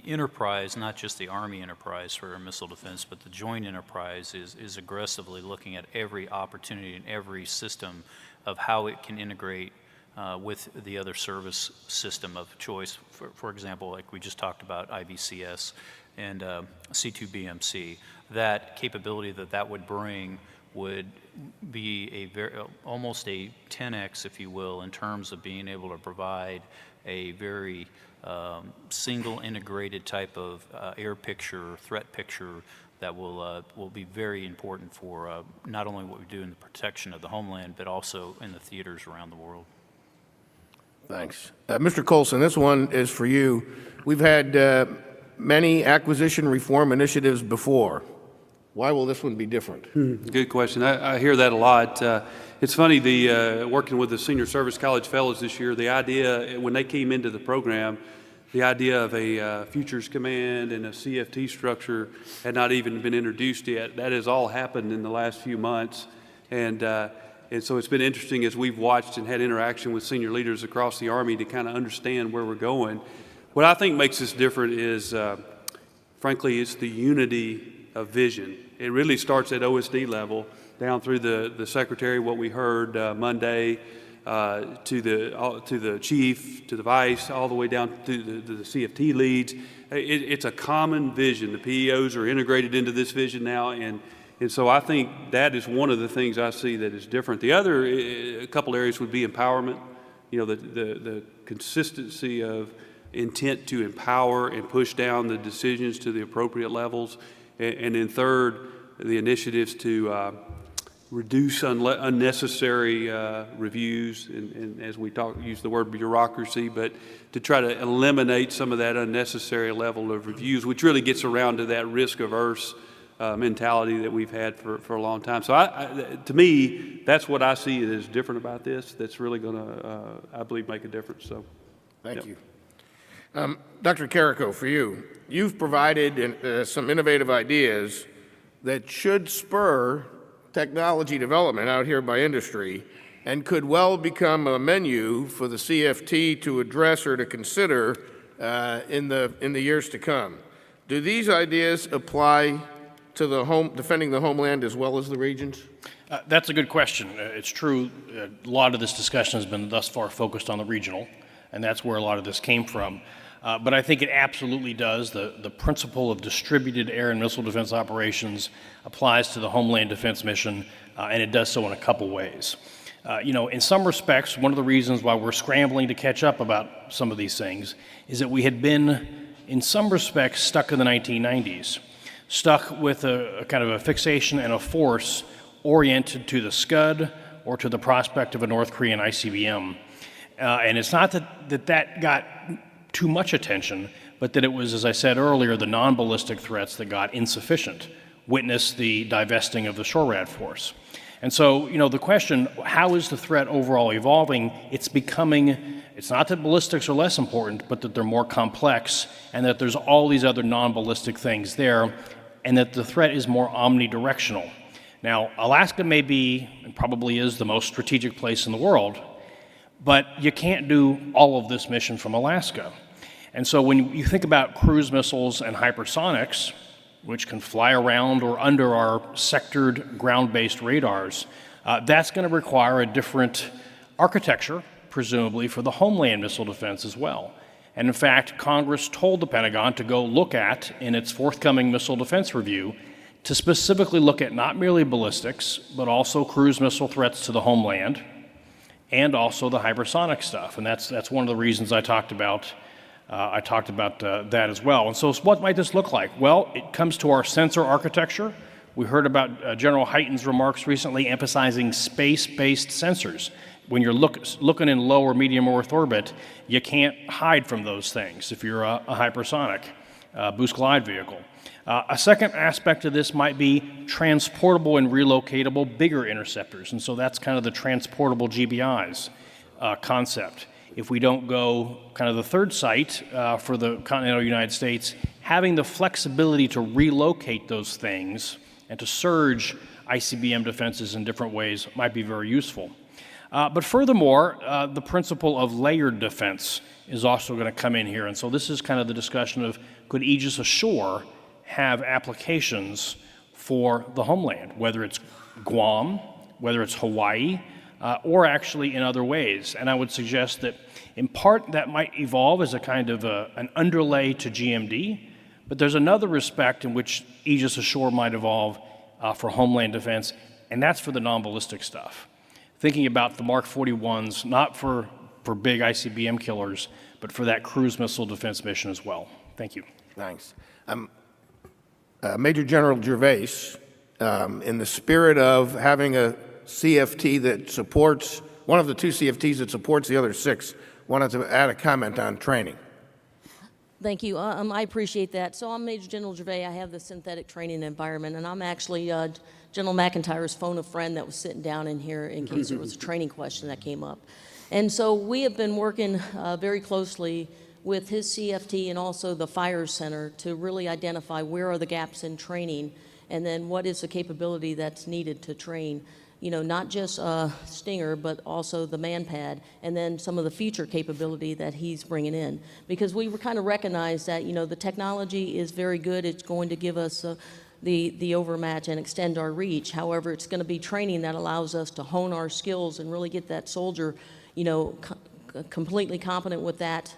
enterprise, not just the Army enterprise for missile defense, but the joint enterprise is aggressively looking at every opportunity and every system of how it can integrate with the other service system of choice. For example, like we just talked about IBCS and C2BMC, that capability that would bring would be almost a 10x, if you will, in terms of being able to provide a very single integrated type of air picture, threat picture that will be very important for not only what we do in the protection of the homeland, but also in the theaters around the world. Thanks. Mr. Colson, this one is for you. We've had many acquisition reform initiatives before. Why will this one be different? Good question. I hear that a lot. It's funny, working with the Senior Service College Fellows this year, the idea, when they came into the program, the idea of a Futures Command and a CFT structure had not even been introduced yet. That has all happened in the last few months. And so it's been interesting as we've watched and had interaction with senior leaders across the Army to kind of understand where we're going. What I think makes this different is, frankly, it's the unity of vision. It really starts at OSD level, down through the secretary, what we heard Monday, to the chief, to the vice, all the way down to the CFT leads. It's a common vision. The PEOs are integrated into this vision now, and so I think that is one of the things I see that is different. The other, a couple areas would be empowerment. You know, the consistency of intent to empower and push down the decisions to the appropriate levels. And then third, the initiatives to reduce unnecessary reviews, and as we use the word bureaucracy, but to try to eliminate some of that unnecessary level of reviews, which really gets around to that risk-averse mentality that we've had for a long time. So to me, that's what I see as different about this. That's really going to, I believe, make a difference. So, Thank you. Dr. Carrico, for you, you've provided some innovative ideas that should spur technology development out here by industry and could well become a menu for the CFT to address or to consider in the years to come. Do these ideas apply to defending the homeland as well as the regions? That's a good question. It's true, a lot of this discussion has been thus far focused on the regional, and that's where a lot of this came from. But I think it absolutely does. The principle of distributed air and missile defense operations applies to the Homeland Defense mission, and it does so in a couple ways. You know, in some respects, one of the reasons why we're scrambling to catch up about some of these things is that we had been, in some respects, stuck in the 1990s, stuck with a kind of a fixation and a force oriented to the Scud or to the prospect of a North Korean ICBM. And it's not that got too much attention, but that it was, as I said earlier, the non-ballistic threats that got insufficient. Witness the divesting of the SHORAD force. And so, the question, how is the threat overall evolving? It's not that ballistics are less important, but that they're more complex, and that there's all these other non-ballistic things there, and that the threat is more omnidirectional. Now, Alaska may be, and probably is, the most strategic place in the world, but you can't do all of this mission from Alaska. And so when you think about cruise missiles and hypersonics, which can fly around or under our sectored ground-based radars, that's going to require a different architecture, presumably, for the homeland missile defense as well. And in fact, Congress told the Pentagon to go look at, in its forthcoming missile defense review, to specifically look at not merely ballistics, but also cruise missile threats to the homeland, and also the hypersonic stuff. And that's one of the reasons I talked about that as well. And so what might this look like? Well, it comes to our sensor architecture. We heard about General Hyten's remarks recently emphasizing space-based sensors. When you're looking in low or medium Earth orbit, you can't hide from those things if you're a hypersonic boost glide vehicle. A second aspect of this might be transportable and relocatable bigger interceptors. And so that's kind of the transportable GBIs concept. If we don't go kind of the third site for the continental United States, having the flexibility to relocate those things and to surge ICBM defenses in different ways might be very useful. But furthermore, the principle of layered defense is also going to come in here. And so this is kind of the discussion of, could Aegis Ashore have applications for the homeland, whether it's Guam, whether it's Hawaii, or actually in other ways. And I would suggest that in part that might evolve as a kind of an underlay to GMD, but there's another respect in which Aegis Ashore might evolve for homeland defense, and that's for the non-ballistic stuff. Thinking about the Mark 41s, not for big ICBM killers, but for that cruise missile defense mission as well. Thank you. Thanks. Major General Gervais, in the spirit of having a CFT that supports, one of the two CFTs that supports the other 6, wanted to add a comment on training. Thank you. I appreciate that. So I'm Major General Gervais. I have the synthetic training environment, and I'm actually General Mcintire's phone a friend that was sitting down in here in case there was a training question that came up. And so we have been working very closely with his CFT and also the Fire Center to really identify where are the gaps in training, and then what is the capability that's needed to train, not just Stinger, but also the MANPAD, and then some of the future capability that he's bringing in. Because we kind of recognize that, the technology is very good. It's going to give us the overmatch and extend our reach. However, it's going to be training that allows us to hone our skills and really get that soldier, completely competent with that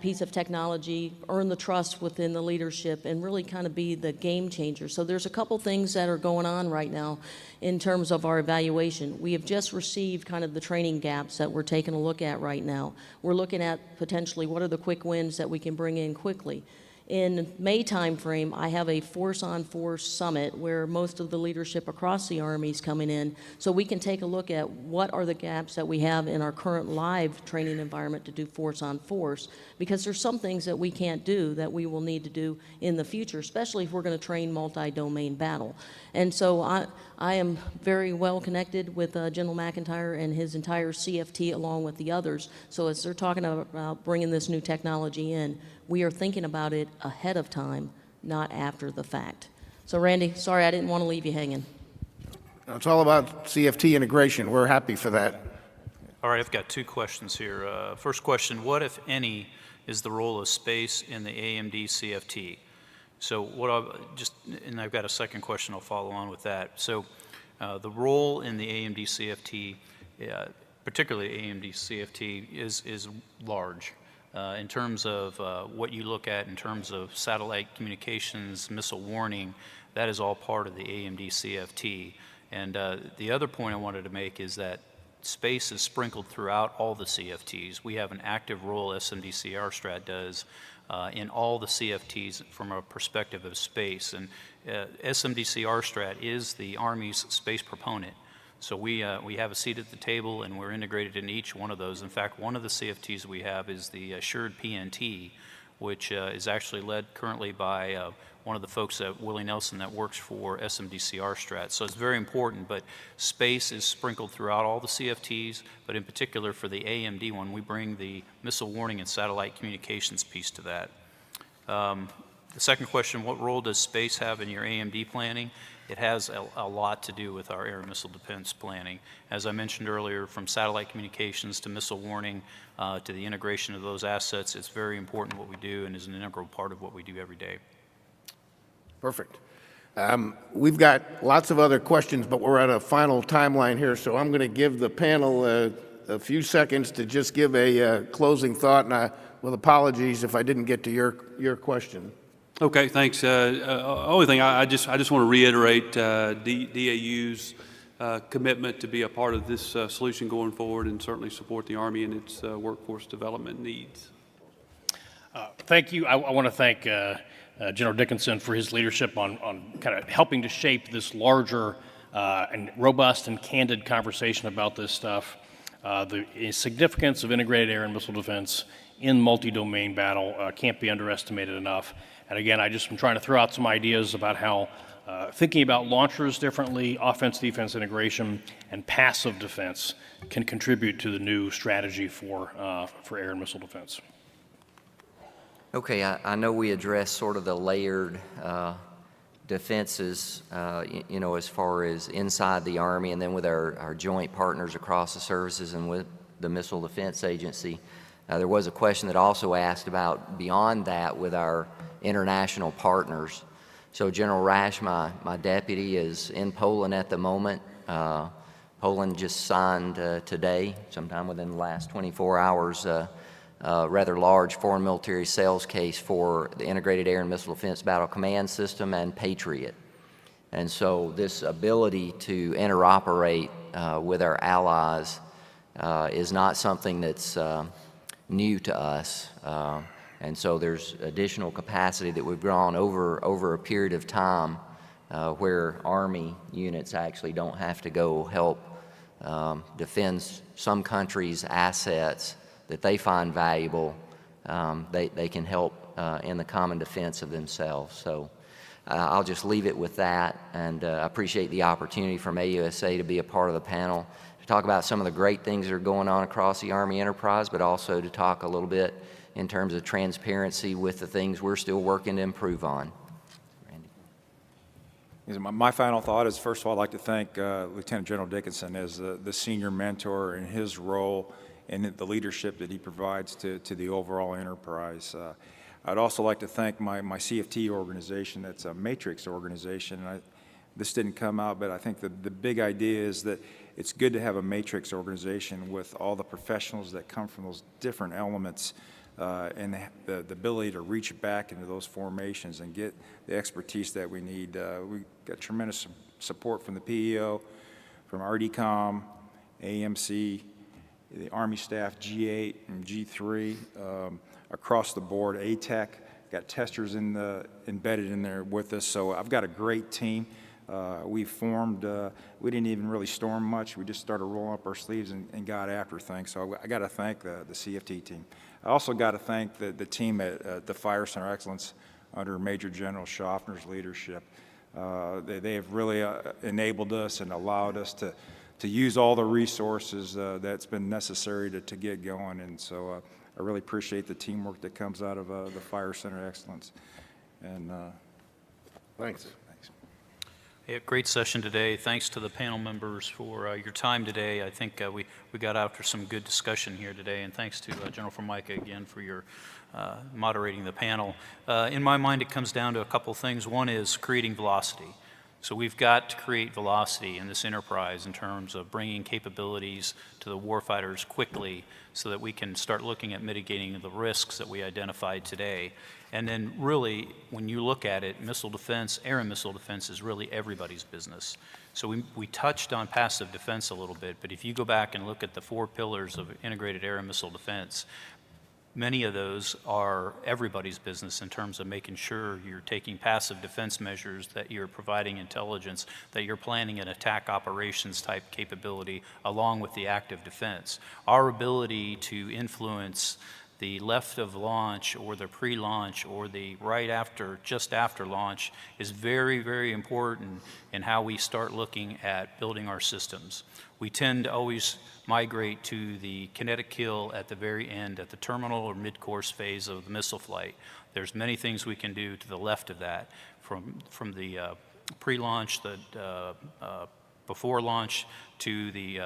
piece of technology, earn the trust within the leadership, and really kind of be the game changer. So there's a couple things that are going on right now in terms of our evaluation. We have just received kind of the training gaps that we're taking a look at right now. We're looking at potentially what are the quick wins that we can bring in quickly. In May timeframe, I have a force-on-force summit where most of the leadership across the Army is coming in, so we can take a look at what are the gaps that we have in our current live training environment to do force-on-force, because there's some things that we can't do that we will need to do in the future, especially if we're going to train multi-domain battle. And so I am very well connected with General Mcintire and his entire CFT along with the others. So as they're talking about bringing this new technology in, we are thinking about it ahead of time, not after the fact. So Randy, sorry I didn't want to leave you hanging. It's all about CFT integration. We're happy for that. All right, I've got 2 questions here. First question, what, if any, is the role of space in the AMD CFT? So and I've got a second question I'll follow on with that. So the role in the AMD CFT, particularly AMD CFT, is large. In terms of what you look at in terms of satellite communications, missile warning, that is all part of the AMD CFT. And the other point I wanted to make is that space is sprinkled throughout all the CFTs. We have an active role, SMDCR Strat does, in all the CFTs from a perspective of space. And SMDCR Strat is the Army's space proponent. So we have a seat at the table, and we're integrated in each one of those. In fact, one of the CFTs we have is the Assured PNT, which is actually led currently by one of the folks at Willie Nelson that works for SMDCR Strat. So it's very important, but space is sprinkled throughout all the CFTs, but in particular for the AMD one, we bring the missile warning and satellite communications piece to that. The second question, what role does space have in your AMD planning? It has a lot to do with our air and missile defense planning. As I mentioned earlier, from satellite communications to missile warning to the integration of those assets, it's very important what we do and is an integral part of what we do every day. Perfect. We've got lots of other questions, but we're at a final timeline here, so I'm going to give the panel a few seconds to just give a closing thought, and with apologies if I didn't get to your question. Okay, thanks. Only thing I just want to reiterate DAU's commitment to be a part of this solution going forward, and certainly support the Army and its workforce development needs. Thank you. I want to thank General Dickinson for his leadership on kind of helping to shape this larger and robust and candid conversation about this stuff. The significance of integrated air and missile defense in multi-domain battle can't be underestimated enough. And again, I'm trying to throw out some ideas about how thinking about launchers differently, offense-defense integration, and passive defense can contribute to the new strategy for air and missile defense. Okay, I know we addressed sort of the layered defenses, you know, as far as inside the Army and then with our joint partners across the services and with the Missile Defense Agency. There was a question that also asked about beyond that with our international partners. So General Rash, my deputy, is in Poland at the moment. Poland just signed today, sometime within the last 24 hours, a rather large foreign military sales case for the Integrated Air and Missile Defense Battle Command System and Patriot. And so this ability to interoperate with our allies is not something that's new to us. And so there's additional capacity that we've grown over a period of time where Army units actually don't have to go help defend some countries' assets that they find valuable. They can help in the common defense of themselves. So I'll just leave it with that, and I appreciate the opportunity from AUSA to be a part of the panel to talk about some of the great things that are going on across the Army enterprise, but also to talk a little bit in terms of transparency with the things we're still working to improve on. Randy. My final thought is, first of all, I'd like to thank Lieutenant General Dickinson as the senior mentor in his role and the leadership that he provides to the overall enterprise. I'd also like to thank my CFT organization. That's a matrix organization. This didn't come out, but I think the big idea is that it's good to have a matrix organization with all the professionals that come from those different elements and the ability to reach back into those formations and get the expertise that we need. We got tremendous support from the PEO, from RDCOM, AMC, the Army staff, G8 and G3, across the board, ATEC, got testers embedded in there with us. So I've got a great team. We formed, we didn't even really storm much. We just started rolling up our sleeves and got after things. So I got to thank the CFT team. I also got to thank the team at the Fire Center Excellence under Major General Schaffner's leadership. They have really enabled us and allowed us to use all the resources that's been necessary to get going. And so I really appreciate the teamwork that comes out of the Fire Center Excellence. And Thanks. Yeah, great session today. Thanks to the panel members for your time today. I think we got after some good discussion here today, and thanks to General Formica again for your moderating the panel. In my mind, it comes down to a couple things. One is creating velocity. So we've got to create velocity in this enterprise in terms of bringing capabilities to the warfighters quickly so that we can start looking at mitigating the risks that we identified today. And then really, when you look at it, missile defense, air and missile defense is really everybody's business. So we touched on passive defense a little bit, but if you go back and look at the 4 pillars of integrated air and missile defense, many of those are everybody's business in terms of making sure you're taking passive defense measures, that you're providing intelligence, that you're planning an attack operations type capability along with the active defense. Our ability to influence the left of launch or the pre-launch or the right after, just after launch is very, very important in how we start looking at building our systems. We tend to always migrate to the kinetic kill at the very end, at the terminal or mid-course phase of the missile flight. There's many things we can do to the left of that, from the pre-launch, the before launch, to the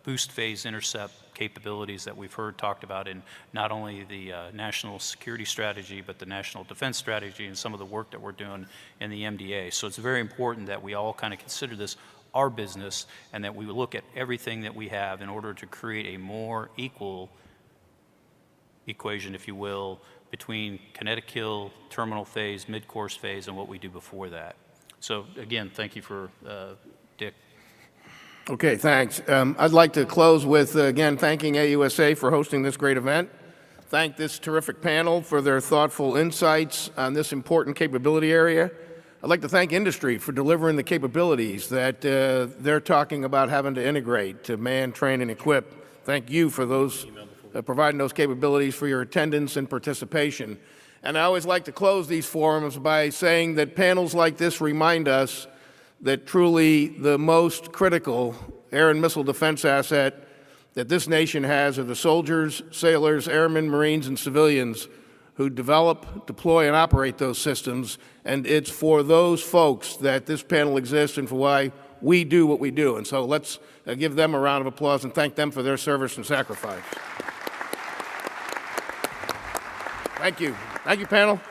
boost phase intercept capabilities that we've heard talked about in not only the national security strategy, but the national defense strategy and some of the work that we're doing in the MDA. So it's very important that we all kind of consider this our business, and that we look at everything that we have in order to create a more equal equation, if you will, between kinetic kill, terminal phase, mid-course phase, and what we do before that. So again, thank you for Dick. Okay, thanks. I'd like to close with, again, thanking AUSA for hosting this great event. Thank this terrific panel for their thoughtful insights on this important capability area. I'd like to thank industry for delivering the capabilities that they're talking about having to integrate to man, train, and equip. Thank you for those providing those capabilities, for your attendance and participation. And I always like to close these forums by saying that panels like this remind us that truly the most critical air and missile defense asset that this nation has are the soldiers, sailors, airmen, Marines, and civilians who develop, deploy, and operate those systems. And it's for those folks that this panel exists and for why we do what we do. And so let's give them a round of applause and thank them for their service and sacrifice. Thank you. Thank you, panel.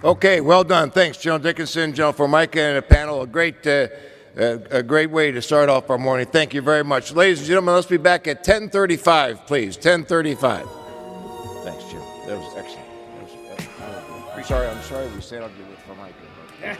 Okay, well done. Thanks, General Dickinson, General Formica, and the panel. A great way to start off our morning. Thank you very much. Ladies and gentlemen, let's be back at 10:35, please. 10:35. Thanks, Jim. That was excellent. I'm sorry we said I'll give it for Formica.